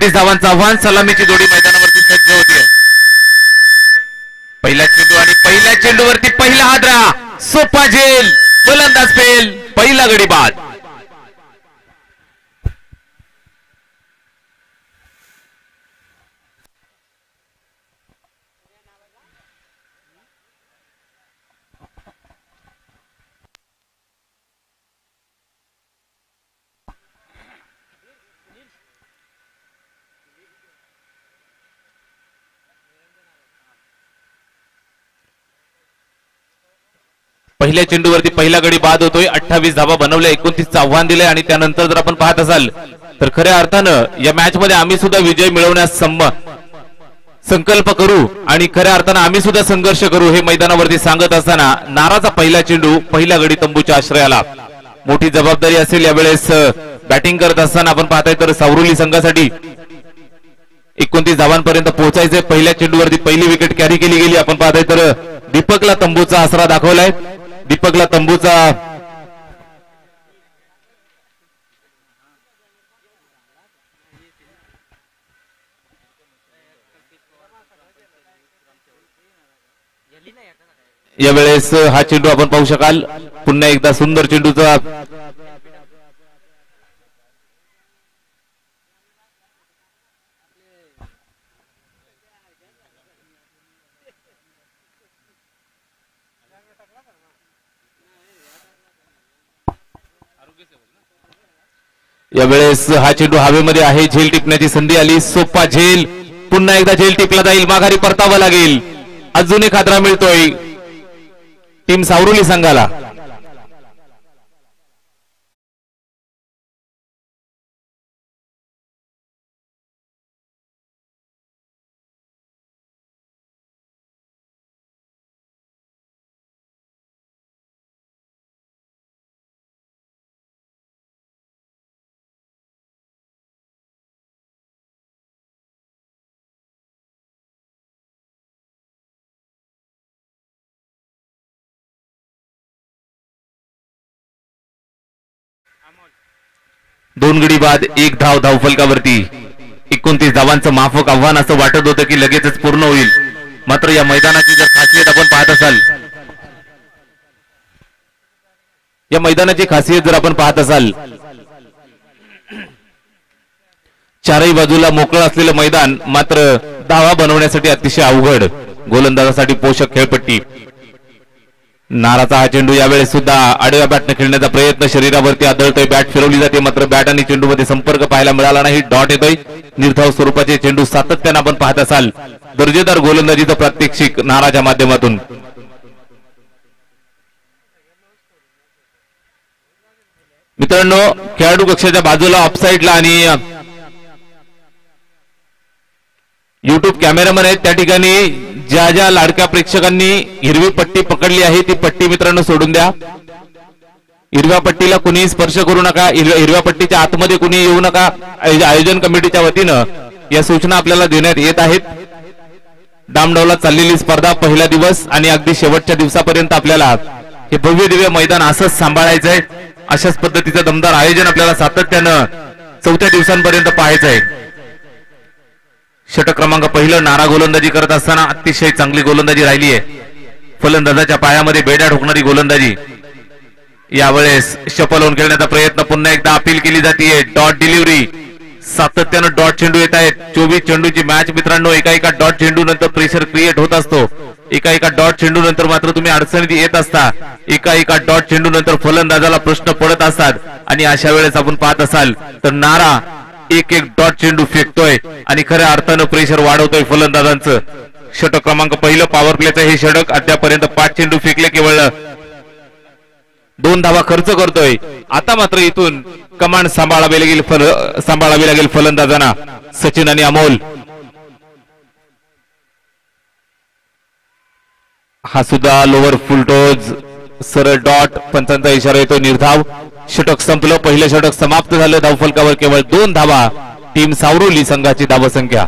धावांचं आव्हान. सलामीची जोडी मैदानावरती सज्ज होती. पहिला चेंडू आणि पहिल्या चेंडूवरती पहिला हादरा. सोपा झेल फलंदाज फेल. पहिला गडी बाद. पहिल्या चेंडूवरती पहिला गडी बाद होतोय. 28 धावा बनवल्या. 29चं आव्हान दिलंय. आणि त्यानंतर जर आपण पाहत असाल तर खऱ्या अर्थानं या मॅच मध्ये आम्ही सुद्धा विजय मिळवण्यास संकल्प करू आणि खऱ्या अर्थानं आम्ही सुद्धा संघर्ष करू हे मैदानावरती सांगत असताना नाराचा पहिला चेंडू पहिला गडी तंबूच्या आश्रयाला. मोठी जबाबदारी असेल यावेळेस बॅटिंग करत असताना. आपण पाहताय तर सावरोली संघासाठी 29 धावांपर्यंत पोहोचायचे. पहिल्या चेंडूवरती पहिली विकेट कॅरी केली गेली. आपण पाहताय तर दीपकला तंबूचा आसरा दाखवलाय. दीपकला तंबूचा यावेळेस हा चेंडू आपण पाहू शकाल पुन्हा एकदा सुंदर चेंडूचा यावेळेस हा चेंडू हवेमध्ये आहे झेल टिपण्याची संधी आली सोपा झेल पुन्हा एकदा झेल टिपला जाईल माघारी परतावा लागेल अजून एक हादरा मिळतोय टीम सावरुली संघाला दोन गडी बाद एक धाव धावफलकावरती 29 धावांचं माफक आव्हान असं वाटत होतं की लगेचच पूर्ण होईल मात्र या मैदानाची जर खासियत आपण पाहत असाल या मैदानाची खासियत जर आपण पाहत असाल चारही बाजूला मोकळं असलेलं मैदान मात्र धावा बनवण्यासाठी अतिशय अवघड गोलंदाजासाठी पोषक खेळपट्टी नाराचा हा चेंडू यावेळेस सुद्धा आडव्या बॅटने खेळण्याचा प्रयत्न शरीरावरती आदळतोय बॅट फिरवली जाते मात्र बॅट आणि चेंडू मध्ये संपर्क पाहायला मिळाला नाही डॉट येतोय निर्धाव स्वरूपाचे चेंडू सातत्याने आपण पाहत असाल दर्जेदार गोलंदाजीचं प्रात्यक्षिक नाराच्या माध्यमातून मित्रांनो खेळाडू कक्षाच्या बाजूला ऑफसाईडला आणि युट्यूब कॅमेरामन आहेत त्या ठिकाणी ज्या ज्या लाडक्या प्रेक्षकांनी हिरवी पट्टी पकडली आहे ती पट्टी मित्रांनो सोडून द्या हिरव्या पट्टीला कुणी स्पर्श करू नका हिरव्या पट्टीच्या आतमध्ये कुणी येऊ नका आयोजन कमिटीच्या वतीनं या सूचना आपल्याला देण्यात येत आहेत डामडावला चाललेली स्पर्धा पहिला दिवस आणि अगदी शेवटच्या दिवसापर्यंत आपल्याला हे भव्य दिव्य मैदान असंच सांभाळायचंय अशाच पद्धतीचं दमदार आयोजन आपल्याला सातत्यानं चौथ्या दिवसांपर्यंत पाहायचंय षटक क्रमांक पहिलं नारा गोलंदाजी करत असताना अतिशय चांगली गोलंदाजी राहिली आहे फलंदाजाच्या पायामध्ये बेड्या ठोकणारी गोलंदाजी यावेळेस शफल होऊन खेळण्याचा प्रयत्न पुन्हा एकदा अपील केली जाते डॉट डिलिव्हरी सातत्यानं डॉट चेंडू येत आहेत 24 चेंडूची मॅच मित्रांनो एका डॉट चेंडू नंतर प्रेशर क्रिएट होत असतो एका डॉट चेंडू नंतर मात्र तुम्ही अडचणीत येत असता एका डॉट चेंडू नंतर फलंदाजाला प्रश्न पडत असतात आणि अशा वेळेस आपण पाहत असाल तर नारा एक डॉट चेंडू फेकतोय आणि खऱ्या अर्थानं प्रेशर वाढवतोय फलंदाजांचं षटक क्रमांक पहिलं पॉवर प्लेचं हे षटक अद्यापर्यंत 5 चेंडू फेकले केवळ 2 धावा खर्च करतोय आता मात्र इथून कमांड सांभाळावी लागेल फलंदाजांना सचिन आणि अमोल हा सुद्धा लोअर फुलटोज सरळ डॉट पंचांचा इशारा येतो निर्धाव षटक संपलं पहिलं षटक समाप्त झालं धावफलकावर केवळ 2 धावा टीम सावरोली संघाची धावसंख्या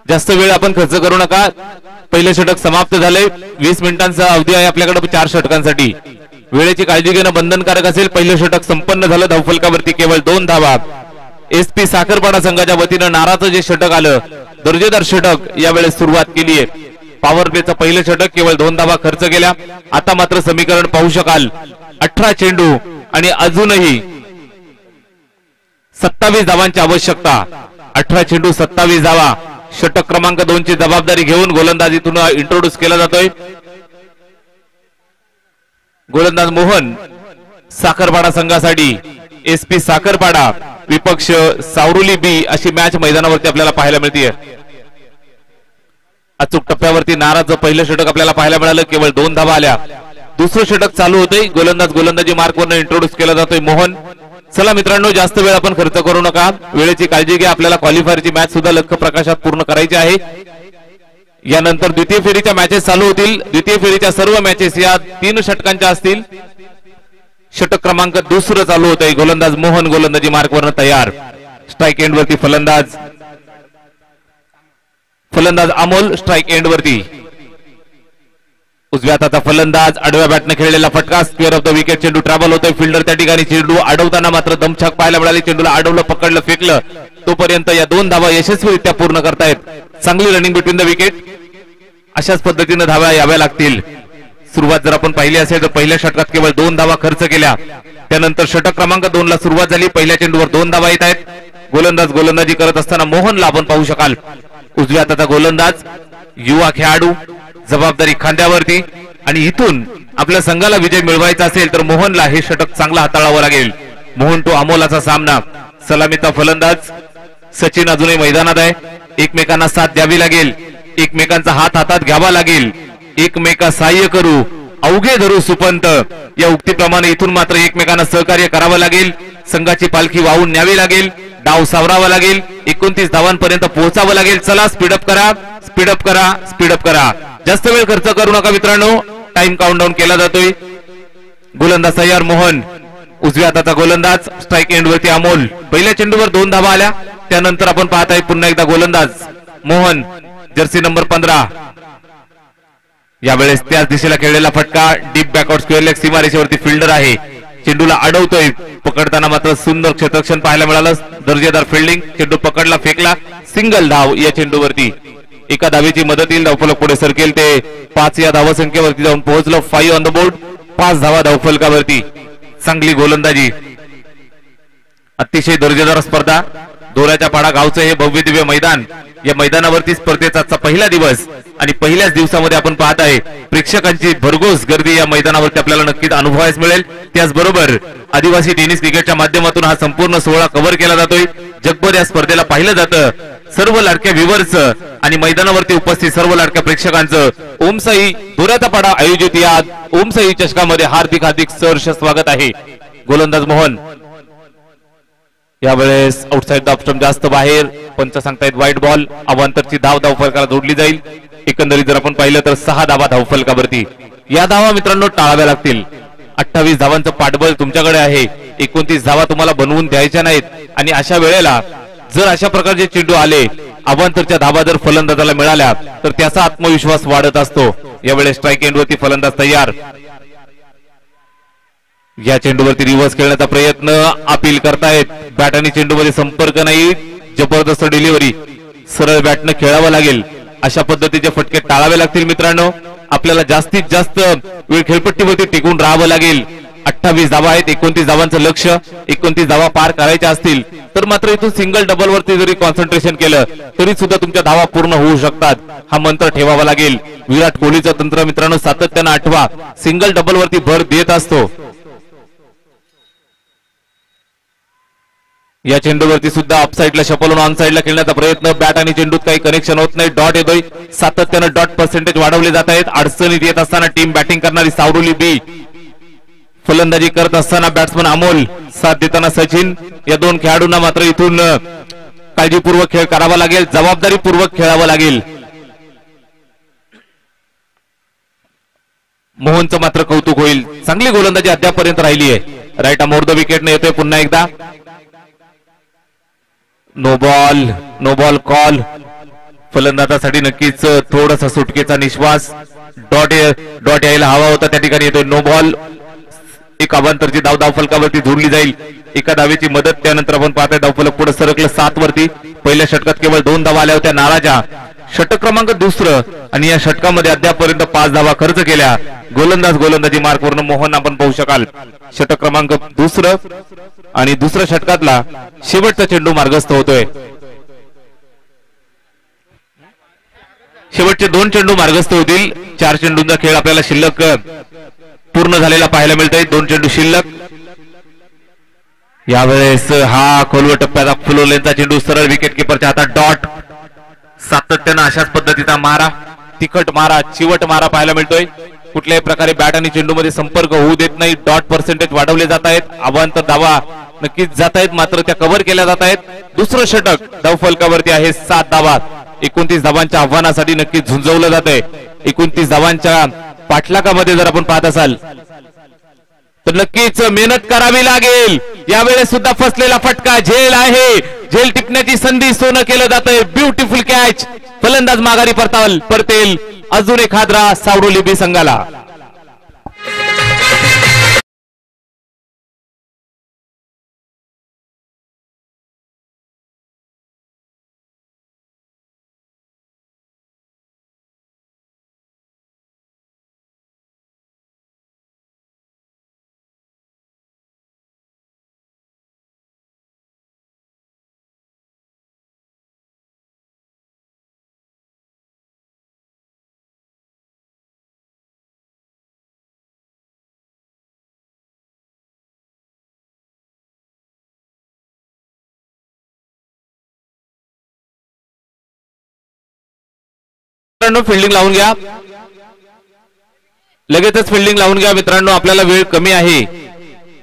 जास्त वेळ आपण खर्च करू नका पहिलं षटक समाप्त झालंय 20 मिनिटांचा अवधी आहे आपल्याकडे 4 षटकांसाठी वेळेची काळजी घेणं बंधनकारक असेल पहिलं षटक संपन्न झालं धावफलकावरती केवळ 2 धावा एसपी साखरपाडा संघाच्या वतीनं नाराचं जे षटक आलं दर्जेदार षटक यावेळेस सुरुवात केली आहे पॉवर प्लेचं पहिलं षटक केवळ 2 धावा खर्च केल्या आता मात्र समीकरण पाहू शकाल 18 चेंडू आणि अजूनही 27 धावांची आवश्यकता 18 चेंडू 27 धावा षटक क्रमांक 2 ची जबाबदारी घेऊन गोलंदाजीतून इंट्रोड्यूस केला जातोय गोलंदाज मोहन साखरपाडा संघासाठी एसपी साखरपाडा विपक्ष सावरुली बी अशी मॅच मैदानावरती आपल्याला पाहायला मिळते अचूक टप्प्यावरती नाराचं पहिलं षटक आपल्याला पाहायला मिळालं केवळ 2 धावा आल्या दुसरं षटक चालू होतंय. गोलंदाजी मार्कवरनं इंट्रोड्यूस केला जातोय मोहन. चला मित्रांनो, जास्त वेळ आपण खर्च करू नका, वेळेची काळजी घ्या. आपल्याला क्वालिफायरची मॅच सुद्धा लक्ष प्रकाशात पूर्ण करायची आहे. यानंतर द्वितीय फेरीच्या मॅचेस चालू होतील. द्वितीय फेरीच्या सर्व मॅचेस या 3 षटकांच्या असतील. षटक क्रमांक दुसरं चालू होतंय. गोलंदाज मोहन गोलंदाजी मार्कवरनं तयार. स्ट्राईक एंड वरती फलंदाज अमोल स्ट्राईक एंड वरती. उजव्या हाताचा फलंदाज आडव्या बॅटने खेळलेला फटका स्क्वेअर ऑफ द विकेट. चेंडू ट्रॅव्हल होतोय. फिल्डर त्या ठिकाणी चेंडू अडवताना मात्र दमछाक पाहायला मिळाली. चेंडूला अडवलं, पकडलं, फेकलं. तोपर्यंत या 2 धावा यशस्वीरित्या पूर्ण करतायत. चांगली रनिंग बिटवीन द विकेट. अशाच पद्धतीने धावा याव्या लागतील. सुरुवात जर आपण पाहिली असेल तर पहिल्या षटकात केवळ 2 धावा खर्च केल्या. त्यानंतर षटक क्रमांक 2 ला सुरुवात झाली. पहिल्या चेंडूवर 2 धावा येत आहेत. गोलंदाजी करत असताना मोहनला आपण पाहू शकाल. उजव्या हाताचा गोलंदाज, युवा खेळाडू, जबाबदारी खांद्यावरती. आणि इथून आपल्या संघाला विजय मिळवायचा असेल तर मोहनला हे षटक चांगला हाताळावं लागेल. मोहन तो अमोलाचा सामना. सलामीचा फलंदाज सचिन अजूनही मैदानात आहे. एकमेकांना साथ द्यावी लागेल. एकमेकांचा हात हातात घ्यावा लागेल. एकमेका सहाय्य करू अवघे धरू सुपंत या उक्तीप्रमाणे इथून मात्र एकमेकांना सहकार्य करावं लागेल. संघाची पालखी वाहून न्यावी लागेल. डाव सावरावा लागेल. 29 धावांपर्यंत पोहोचावं लागेल. चला स्पीडअप करा, स्पीडअप करा, स्पीडअप करा. जास्त वेळ खर्च करू नका मित्रांनो. टाइम काउंटडाऊन केला जातोय. गोलंदाज तयार मोहन. उजव्या हाताचा गोलंदाज स्ट्राईक एंड वरती अमोल. पहिल्या चेंडूवर 2 धावा आल्या. त्यानंतर आपण पाहत आहे पुन्हा एकदा गोलंदाज मोहन, जर्सी नंबर 15. यावेळेस त्याच दिशेला खेळलेला फटका डीप बॅकआउट स्क्वेअर लेग सीमारेषेवरती फिल्डर आहे. चेंडूला अडवतोय. पकडताना मात्र सुंदर क्षेत्ररक्षण पाहायला मिळालं. दर्जेदार फिल्डिंग. चेंडू पकडला, फेकला. सिंगल धाव या चेंडूवरती. एका धावेची मदतीने धावफलक पुढे सरकेल ते 5 या धावसंख्येवरती जाऊन पोहोचलं. 5 ऑन द बोर्ड. 5 धावा धावफलकावरती. चांगली गोलंदाजी. अतिशय दर्जेदार स्पर्धा. दोऱ्याच्या पाडा गावचं हे भव्य दिव्य मैदान. या मैदानावरती स्पर्धेचा पहिला दिवस आणि पहिल्याच दिवसामध्ये आपण पाहत आहे प्रेक्षकांची भरघोस गर्दी या मैदानावरती आपल्याला नक्कीच अनुभवायला मिळेल. त्याचबरोबर आदिवासी टेनिस क्रिकेटच्या माध्यमातून हा संपूर्ण सोहळा कव्हर केला जातोय. जगभर या स्पर्धेला पाहिलं जातं. सर्व लाडक्या व्ह्यूअर्स आणि मैदानावरती उपस्थित सर्व लाडक्या प्रेक्षकांचं ओमसाई दोऱ्याचा पाडा आयोजित या ओमसाई चषकामध्ये हार्दिक हार्दिक सहर्ष स्वागत आहे. गोलंदाज मोहन. यावेळेस आउटसाइड द स्टंप जास्त बाहेर. पंच सांगतायत वाईट बॉल. अवांतरची धाव धावफलकाला जोडली जाईल. एकंदरीत जर आपण पाहिलं तर 6 धावा धावफलकावरती. या धावा मित्रांनो टाळाव्या लागतील. 28 धावांचं पाठबळ तुमच्याकडे आहे. 29 धावा तुम्हाला बनवून द्यायच्या नाहीत. आणि अशा वेळेला जर अशा प्रकारचे चेंडू आले, अवांतरच्या धावा जर फलंदाजाला मिळाल्या तर त्याचा आत्मविश्वास वाढत असतो. यावेळेस स्ट्राईक एंडवरती फलंदाज तयार. या चेंडूवरती रिव्हर्स खेळण्याचा प्रयत्न अपील करतायत. बॅट आणि चेंडूमध्ये संपर्क नाही. जबरदस्त डिलिव्हरी. सरळ बॅटनं खेळावं लागेल. अशा पद्धतीचे फटके टाळावे लागतील मित्रांनो. आपल्याला जास्तीत जास्त वेळ खेळपट्टीवरती टिकून राहावं लागेल. 28 धावा आहेत. 29 धावांचं लक्ष. 29 धावा पार करायच्या असतील तर मात्र इथून सिंगल डबल वरती जरी कॉन्सन्ट्रेशन केलं तरी सुद्धा तुमच्या धावा पूर्ण होऊ शकतात. हा मंत्र ठेवावा लागेल. विराट कोहलीचं तंत्र मित्रांनो सातत्यानं आठवा. सिंगल डबल वरती भर देत असतो. या चेंडूवरती सुद्धा अप साइडला शपलून ऑन साइडला खेळण्याचा प्रयत्न. बॅट आणि चेंडूत काही कनेक्शन होत नाही. डॉट येतोय. सातत्यानं डॉट पर्सेंटेज वाढवले जात आहेत. अडचणीत येत असताना टीम बॅटिंग करणारी सावरुली बी. फलंदाजी करत असताना बॅट्समन अमोल. साथ देताना सचिन. या 2 खेळाडूंना मात्र इथून काळजीपूर्वक खेळ करावा लागेल. जबाबदारीपूर्वक खेळावं लागेल. मोहनचं मात्र कौतुक होईल. चांगली गोलंदाजी अद्यापर्यंत राहिली आहे. राईट अमोर द विकेटने येतोय पुन्हा एकदा. No ball call. फलंदाजासाठी नक्कीच थोडासा सुटकेचा निश्वास. डॉट यायला हवा होता त्या ठिकाणी येतोय नो बॉल. एक अवांतरची धाव धावफलकावरती जोडली जाईल. एका धावेची मदत. त्यानंतर आपण पाहतोय धावफलक पुढे सरकलं 7 वरती. पहिल्या षटकात केवळ 2 धावा आल्या होत्या नाराजा. षटक क्रमांक 2 आणि या षटकामध्ये अद्यापर्यंत 5 धावा खर्च केल्या. गोलंदाजी मार्कवरनं मोहन आपण पाहू शकाल. षटक क्रमांक 2 आणि दुसऱ्या षटकातला शेवटचा चेंडू मार्गस्थ होतोय. शेवटचे 2 चेंडू मार्गस्थ होतील. 4 चेंडूंचा खेळ आपल्याला शिल्लक पूर्ण झालेला पाहायला मिळतोय. 2 चेंडू शिल्लक. यावेळेस हा खोलवर टप्प्याचा फुलवलेचा चेंडू सरळ विकेट किपरच्या हातात. डॉट. सातत्यानं अशाच पद्धतीचा मारा, तिखट मारा, चिवट मारा पाहायला मिळतोय. कुठल्याही प्रकारे बॅट आणि चेंडूमध्ये संपर्क होऊ देत नाही. डॉट पर्सेंटेज वाढवले जात आहेत. अवांतर धावा नक्कीच जात आहेत, मात्र त्या कव्हर केल्या जात आहेत. दुसरं षटक धावफलकावरती आहे. 7 धावा. 29 धावांच्या आव्हानासाठी नक्कीच झुंजवलं जात आहे. 29 धावांच्या पाठलागामध्ये जर आपण पाहत असाल तर नक्कीच मेहनत करावी लागेल. यावेळेस सुद्धा फसलेला फटका झेल आहे. झेल टिपण्याची संधी सोनं केलं जातंय. Beautiful catch. फलंदाज माघारी परतेल. अजून एक हादरा सावरोली बी संघाला. फिल्डिंग लावून घ्या. लगेचच फिल्डिंग लावून घ्या मित्रांनो. आपल्याला वेळ कमी आहे.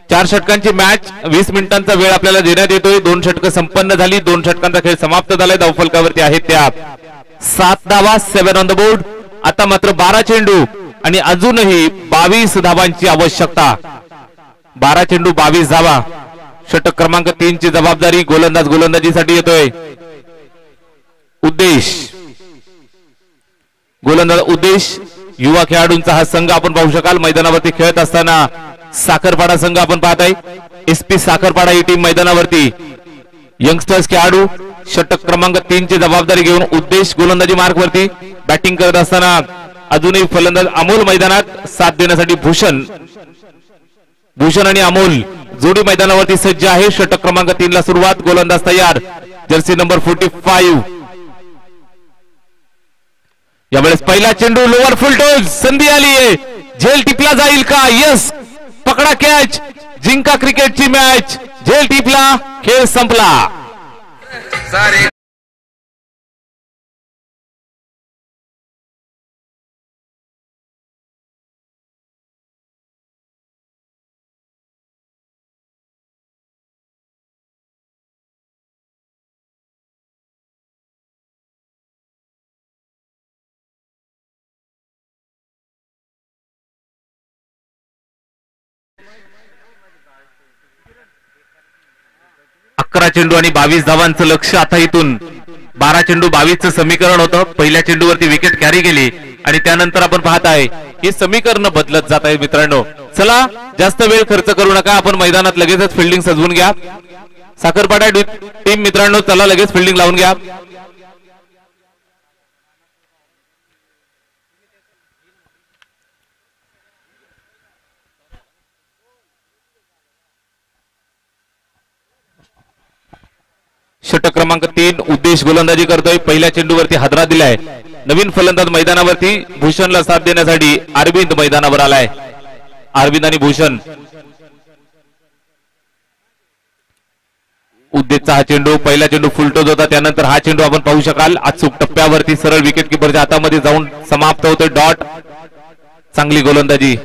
4 षटकांची मॅच. 20 मिनिटांचा वेळ आपल्याला देण्यात येतोय. 2 षटकं संपन्न झाली. 2 षटकांचा खेळ समाप्त झालाय. धावफलकावरती आहेत त्या 7 धावा. 7 ऑन द बोर्ड. आता मात्र 12 चेंडू आणि अजूनही 22 धावांची आवश्यकता. 12 चेंडू 22 धावा. षटक क्रमांक 3 ची जबाबदारी गोलंदाजीसाठी येतोय. गोलंदाज युवा खेळाडूंचा हा संघ आपण पाहू शकाल. मैदानावरती खेळत असताना साखरपाडा संघ आपण पाहताय. एसपी साखरपाडा ही टीम मैदानावरती. यंगस्टर्स खेळाडू षटक क्रमांक 3 ची जबाबदारी घेऊन गोलंदाजी मार्कवरती बॅटिंग करत असताना अजूनही फलंदाज अमोल मैदानात साथ देण्यासाठी भूषण आणि अमोल जोडी मैदानावरती सज्ज आहे. षटक क्रमांक 3 ला सुरुवात. गोलंदाज तयार. Jersey number 45. यावेळेस पहिला चेंडू लोअर फुलटोज. संधी आली आहे. झेल टिपला जाईल का? यस. पकडा कॅच. जिंका क्रिकेटची मॅच. झेल टिपला. खेळ संपला. चेंडू आणि 22 धावांचं लक्ष. आता इथून 12 चेंडू 22चं समीकरण होतं. पहिल्या चेंडूवरती विकेट कॅरी केली आणि त्यानंतर आपण पाहत आहे हे समीकरण बदलत जात आहे मित्रांनो. चला जास्त वेळ खर्च करू नका. आपण मैदानात लगेचच फिल्डिंग सजवून घ्या. साखरपाडा टीम मित्रांनो, चला लगेच फिल्डिंग लावून घ्या. षटक क्रमांक 3 उद्देश गोलंदाजी करतोय. पहिल्या चेंडूवरती हादरा दिलाय. नवीन फलंदाज मैदानावरती भूषणला साथ देण्यासाठी अरविंद मैदानावर आलाय. अरविंद आणि भूषण. उद्देशचा हा चेंडू. पहिला चेंडू फुलटोज होता. त्यानंतर हा चेंडू आपण पाहू शकाल अचूक टप्प्यावरती सरळ विकेट किपरच्या हातामध्ये जाऊन समाप्त होतोय. डॉट. चांगली गोलंदाजी.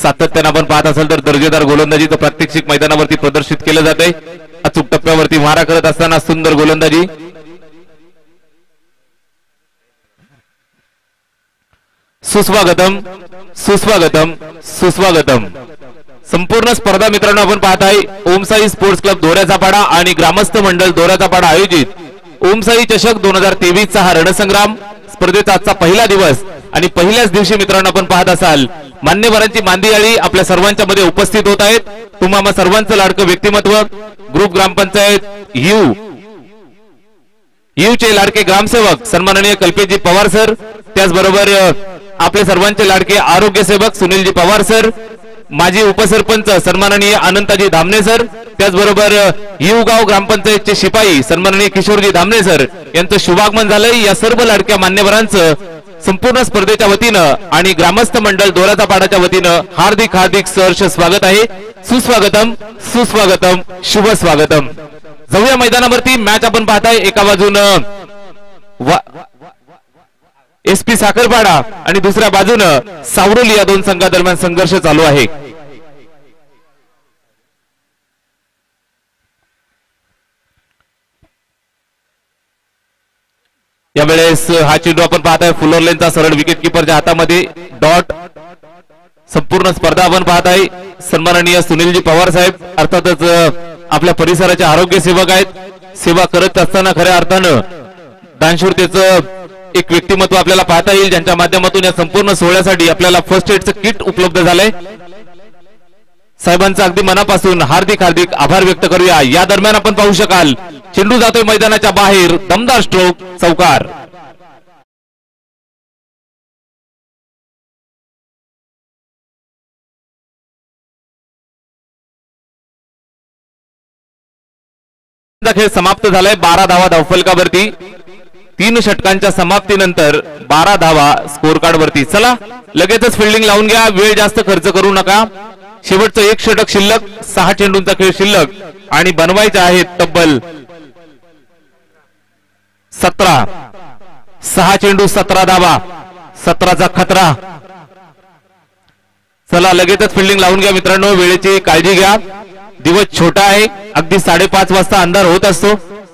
सातत्यानं आपण पाहत असाल तर दर्जेदार गोलंदाजीचं प्रात्यक्षिक मैदानावरती प्रदर्शित केलं जातंय. अचूक टप्प्यावरती मारा करत असताना सुंदर गोलंदाजी. सुस्वागतम सुस्वागतम सुस्वागतम. संपूर्ण स्पर्धा मित्रांनो आपण पाहत आहे ओमसाई स्पोर्ट्स क्लब दोऱ्याचा पाडा आणि ग्रामस्थ मंडळ दोऱ्याचा पाडा आयोजित ओमसाई चषक 2023 चा हा रणसंग्राम स्पर्धेचा आजचा पहिला दिवस. आणि पहिल्याच दिवशी मित्रांनो आपण पाहत असाल मान्यवरांची मांदियाळी आपल्या सर्वांच्या मध्ये उपस्थित होत आहेत. तुम्हा सर्वांचं लाडकं व्यक्तिमत्व ग्रुप ग्रामपंचायत यू चे लाडके ग्रामसेवक सन्माननीय कल्पेशजी पवार सर, त्याचबरोबर आपले सर्वांचे लाडके आरोग्य सेवक सुनीलजी पवार सर, माजी उपसरपंच सन्माननीय अनंताजी धामणे सर, त्याचबरोबर गाव ग्रामपंचायतचे शिपाई सन्माननीय किशोरजी धामणे सर यांचं शुभागमन झालंय. या सर्व लाडक्या मान्यवरांचं संपूर्ण स्पर्धेच्या वतीनं आणि ग्रामस्थ मंडळ दोऱ्याचा पाडाच्या वतीनं हार्दिक हार्दिक सहर्ष स्वागत आहे. सुस्वागतम सुस्वागतम शुभ स्वागतम. जाऊया मैदानावरती. मॅच आपण पाहताय एका बाजूनं एसपी साखरपाडा आणि दुसऱ्या बाजूनं सावरोली या दोन संघादरम्यान संघर्ष चालू आहे. यावेळेस हा चेंडू आपण पाहताय फुलरलेनचा सरळ विकेट किपरच्या हातामध्ये डॉट. संपूर्ण स्पर्धा आपण पाहताय. सन्माननीय सुनीलजी पवार साहेब अर्थातच आपल्या परिसराचे आरोग्य सेवक आहेत. सेवा करत असताना खऱ्या अर्थानं दानशूरतेचं एक व्यक्तिमत्व आपल्याला पाहता येईल, ज्यांच्या माध्यमातून या संपूर्ण सोहळ्यासाठी आपल्याला फर्स्ट एडचं किट उपलब्ध झालंय. साहेबांचा अगदी मनापासून हार्दिक हार्दिक आभार व्यक्त करूया. या दरम्यान आपण पाहू शकाल चेंडू जातोय मैदानाच्या बाहेर. दमदार स्ट्रोक, चौकार. खेळ समाप्त झालाय 12 धावा धावफलकावरती. 3 षटकांच्या समाप्तीनंतर 12 धावा स्कोर कार्ड वरती. चला लगेचच फिल्डिंग लावून घ्या, वेळ जास्त खर्च करू नका. शेवटचं 1 षटक शिल्लक, 6 चेंडूंचा खेळ शिल्लक आणि बनवायचे आहेत तब्बल 17. 6 चेंडू 17 धावा, 17चा खतरा. चला लगेचच फिल्डिंग लावून घ्या मित्रांनो, वेळेची काळजी घ्या. दिवस छोटा आहे, अगदी 5:30 वाजता अंधार होत असतो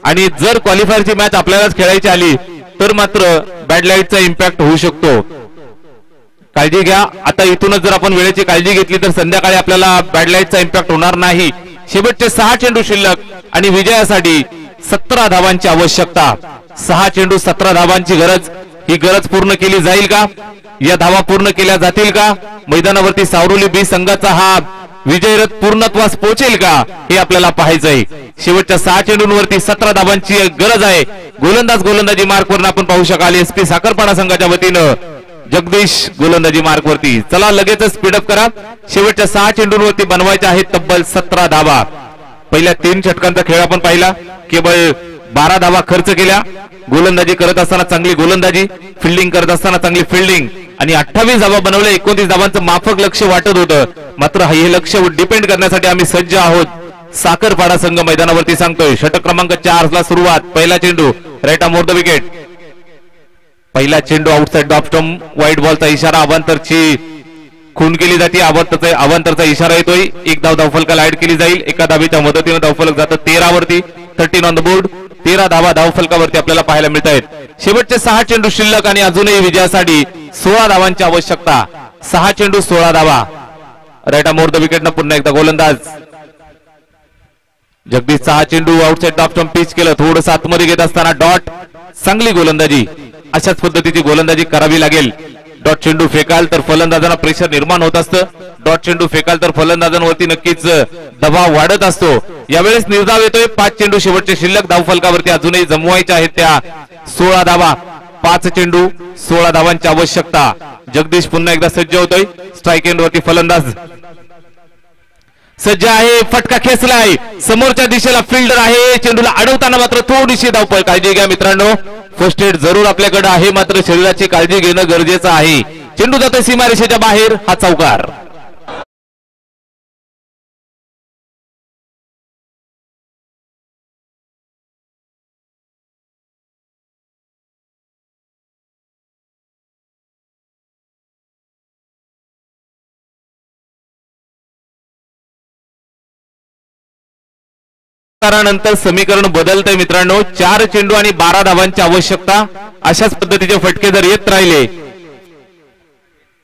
आणि जर क्वालिफायरची मॅच आपल्यालाच खेळायची आली तर मात्र बॅड लाईटचा इम्पॅक्ट होऊ शकतो. काळजी घ्या. आता इथूनच जर आपण वेळेची काळजी घेतली तर संध्याकाळी आपल्याला बॅड लाईटचा इम्पॅक्ट होणार नाही. शेवटचे 6 चेंडू शिल्लक आणि विजयासाठी 17 धावांची आवश्यकता. 6 चेंडू 17 धावांची गरज. ही गरज पूर्ण केली जाईल का? या धावा पूर्ण केल्या जातील का? मैदानावरती सावरोली बी संघाचा हा विजयरथ पूर्णत्वास पोहोचेल का हे आपल्याला पाहायचंय. शेवटच्या 6 चेंडूंवरती 17 धावांची गरज आहे. गोलंदाजी मार्कवर आपण पाहू शकाल एसपी साखरपाडा संघाच्या वतीनं जगदीश गोलंदाजी मार्कवरती. चला लगेचच स्पीडअप करा. शेवटच्या 6 चेंडूंवरती बनवायचे आहेत तब्बल 17 धावा. पहिल्या 3 षटकांचा खेळ आपण पाहिला, केवळ 12 धावा खर्च केल्या. गोलंदाजी करत असताना चांगली गोलंदाजी, फिल्डिंग करत असताना चांगली फिल्डिंग आणि 28 धावा बनवल्या. 29 धावांचं माफक लक्ष वाटत होतं, मात्र हे लक्ष डिपेंड करण्यासाठी आम्ही सज्ज आहोत. साखरपाडा संघ मैदानावरती सांगतोय. षटक क्रमांक 4 ला सुरुवात. पहिला चेंडू राईट मोर द विकेट. पहिला चेंडू आउटसाइड डॉप स्टंप. व्हाईट बॉलचा इशारा, अवांतरची खून केली जाते. अवांतरचा इशारा येतोय. 1 धाव धावफलकाला ऍड केली जाईल. एका धावेच्या मदतीने धावफलक जातं 13 वरती. 13 ऑन द बोर्ड. 13 धावा धावफलकावरती आपल्याला पाहायला मिळत आहेत. शेवटचे 6 चेंडू शिल्लक आणि अजूनही विजयासाठी 16 धावांची आवश्यकता. 6 चेंडू 16 धावा. राईट मोर द विकेट न पुन्हा एकदा गोलंदाज जगदीश. 6 चेंडू आउटसाइड डॉप स्टंप पिच केलं. थोडंसं आतमध्ये घेत असताना डॉट. चांगली गोलंदाजी. अशाच पद्धतीची गोलंदाजी करावी लागेल. डॉट चेंडू फेकाल तर फलंदाजांना प्रेशर निर्माण होत असतं. डॉट चेंडू फेकाल तर फलंदाजांवरती नक्कीच दबाव वाढत असतो. यावेळेस निर्धाव येतोय. 5 चेंडू शेवटचे शिल्लक धावफलकावरती अजूनही जमवायच्या आहेत त्या 16 धावा. 5 चेंडू 16 धावांची आवश्यकता. जगदीश पुन्हा एकदा सज्ज होतोय. स्ट्राईक एंड वरती फलंदाज सज्ज आहे. फटका खेचलाय. समोरच्या दिशेला फिल्डर आहे. चेंडूला अडवताना मात्र थोडीशी धावपळ. काळजी घ्या मित्रांनो, फर्स्ट एड जरूर आपल्याकडे आहे, मात्र शरीराची काळजी घेणं गरजेचं आहे. चेंडू जातोय सीमारेषेच्या बाहेर. हा चौकार. नंतर समीकरण बदलतंय मित्रांनो. 4 चेंडू आणि 12 धावांची आवश्यकता. अशाच पद्धतीचे फटके जर येत राहिले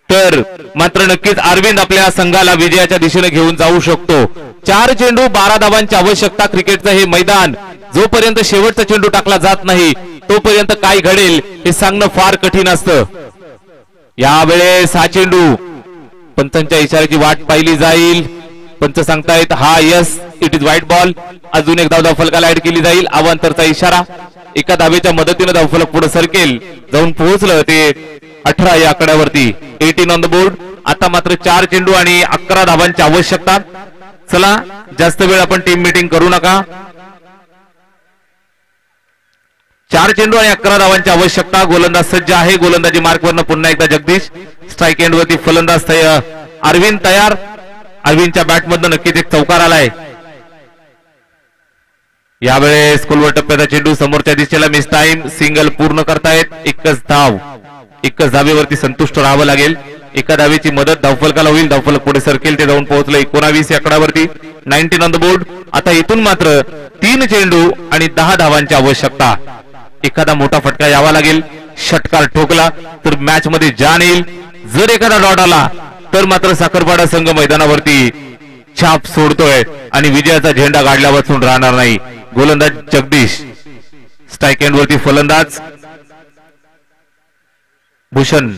तर मात्र नक्कीच अरविंद आपल्या संघाला विजयाच्या दिशेने घेऊन जाऊ शकतो. 4 चेंडू 12 धावांची आवश्यकता. क्रिकेटचं हे मैदान जोपर्यंत शेवटचा चेंडू टाकला जात नाही तोपर्यंत काय घडेल हे सांगणं फार कठीण असतं. यावेळेस हा चेंडू पंचांच्या इशाऱ्याची वाट पाहिली जाईल. पंच सांगतायत हा yes, it is white ball. अजून एक धाव धावफलकाला ऍड केली जाईल. अवांतरचा इशारा. एका धावेच्या मदतीने धावफलक पुढे सरकेल. जाऊन पोहोचलं ते 18 या आकड्यावरती. 18 ऑन द बोर्ड. आता मात्र 4 चेंडू आणि 11 धावांची आवश्यकता. चला जास्त वेळ आपण टीम मीटिंग करू नका. 4 चेंडू आणि 11 धावांची आवश्यकता. गोलंदाज सज्ज आहे. गोलंदाजी मार्कवरनं पुन्हा एकदा जगदीश. स्ट्राईक एंड वरती फलंदाज अरविंद तयार. अरविंदच्या बॅटमधनं नक्कीच एक चौकार आलाय. यावेळेस खोलवर टप्प्याचा चेंडू समोरच्या दिशेला मिस टाइम. सिंगल पूर्ण करतायत. एकच धाव. एकच धावेवरती संतुष्ट राहावं लागेल. एका धावेची मदत धावफलकाला होईल. धावफलक पुढे सरकेल, ते जाऊन पोहोचलं 19 या आकडावरती. 19 ऑन द बोर्ड. आता इथून मात्र 3 चेंडू आणि 10 धावांची आवश्यकता. एखादा मोठा फटका यावा लागेल. षटकार ठोकला तर मॅच मध्ये जान येईल. जर एखादा डॉट आला तर मात्र साखरपाडा संघ मैदानावरती छाप सोडतोय आणि विजयाचा झेंडा गाडल्या वाचून राहणार नाही. गोलंदाज जगदीश, स्ट्राईक एंड वरती फलंदाज भूषण.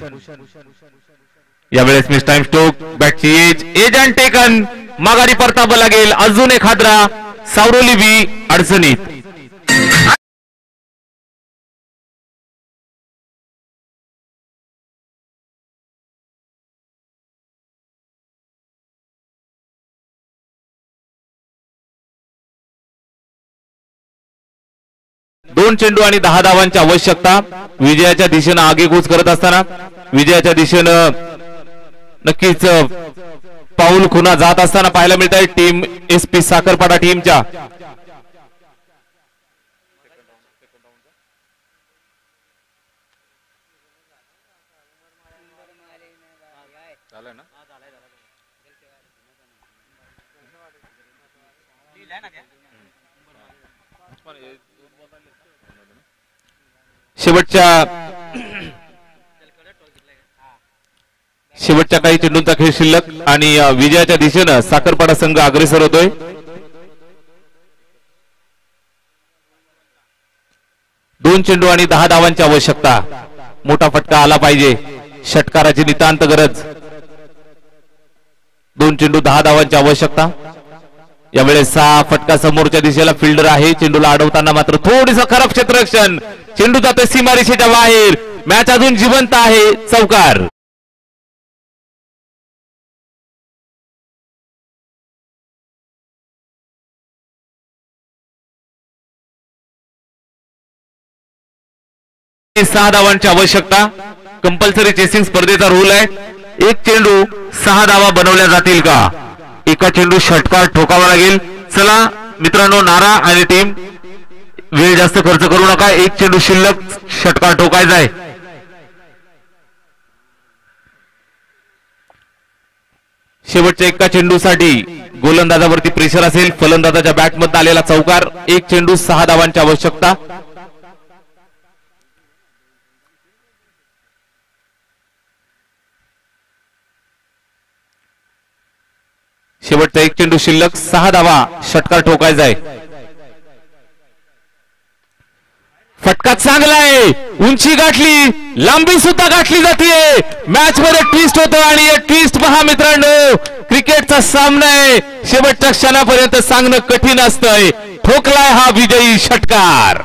यावेळेस मिस टाइम स्ट्रोक, बॅटची एज अँड टेकन. माघारी परतावं लागेल. अजून एक हादरा. सावरोली बी अडचणीत. दोन चेंडू आणि 10 धावांची आवश्यकता. विजयाच्या दिशेनं आगेकूच करत असताना, विजयाच्या दिशेनं नक्कीच पाऊल खुणा जात असताना पाहायला मिळत आहे टीम SP साखरपाडा टीमच्या. शेवटच्या काही चेंडूंचा खेळ शिल्लक आणि विजयाच्या दिशेनं साखरपाडा संघ अग्रेसर होतोय. दोन चेंडू आणि 10 धावांची आवश्यकता. मोठा फटका आला पाहिजे. षटकाराची नितांत गरज. 2 चेंडू 10 धावांची आवश्यकता. यावेळेस 6 फटका समोरच्या दिशेला फिल्डर आहे. चेंडूला अडवताना मात्र थोडीसं खराब क्षेत्ररक्षण. चेंडू जातोय सीमारेषेच्या बाहेर. मॅच अजून जिवंत आहे. चौकार. सहा धावांची आवश्यकता. कंपल्सरी चेसिंग स्पर्धेचा रूल आहे. एक चेंडू 6 धावा बनवल्या जातील का? एका चेंडू षटकार ठोकावा लागेल. चला मित्रांनो, नारा आणि टीम वेळ जास्त खर्च करू नका. एक चेंडू शिल्लक, षटकार ठोकायचा आहे. शेवटच्या एका चेंडूसाठी गोलंदाजावरती प्रेशर असेल. फलंदाजाच्या बॅटमध्ये आलेला चौकार. एक चेंडू 6 धावांची आवश्यकता. शेवटचा एक चेंडू शिल्लक, 6 धावा, षटकार ठोकायचा आहे. फटका चांगला आहे. उंची गाठली, लांबी सुद्धा गाठली जाते. मॅच मध्ये ट्विस्ट होतो आणि हे ट्विस्ट पहा मित्रांनो. क्रिकेटचा सामना आहे. शेवटच्या क्षणापर्यंत सांगणं कठीण असतंय. ठोकलाय हा विजयी षटकार.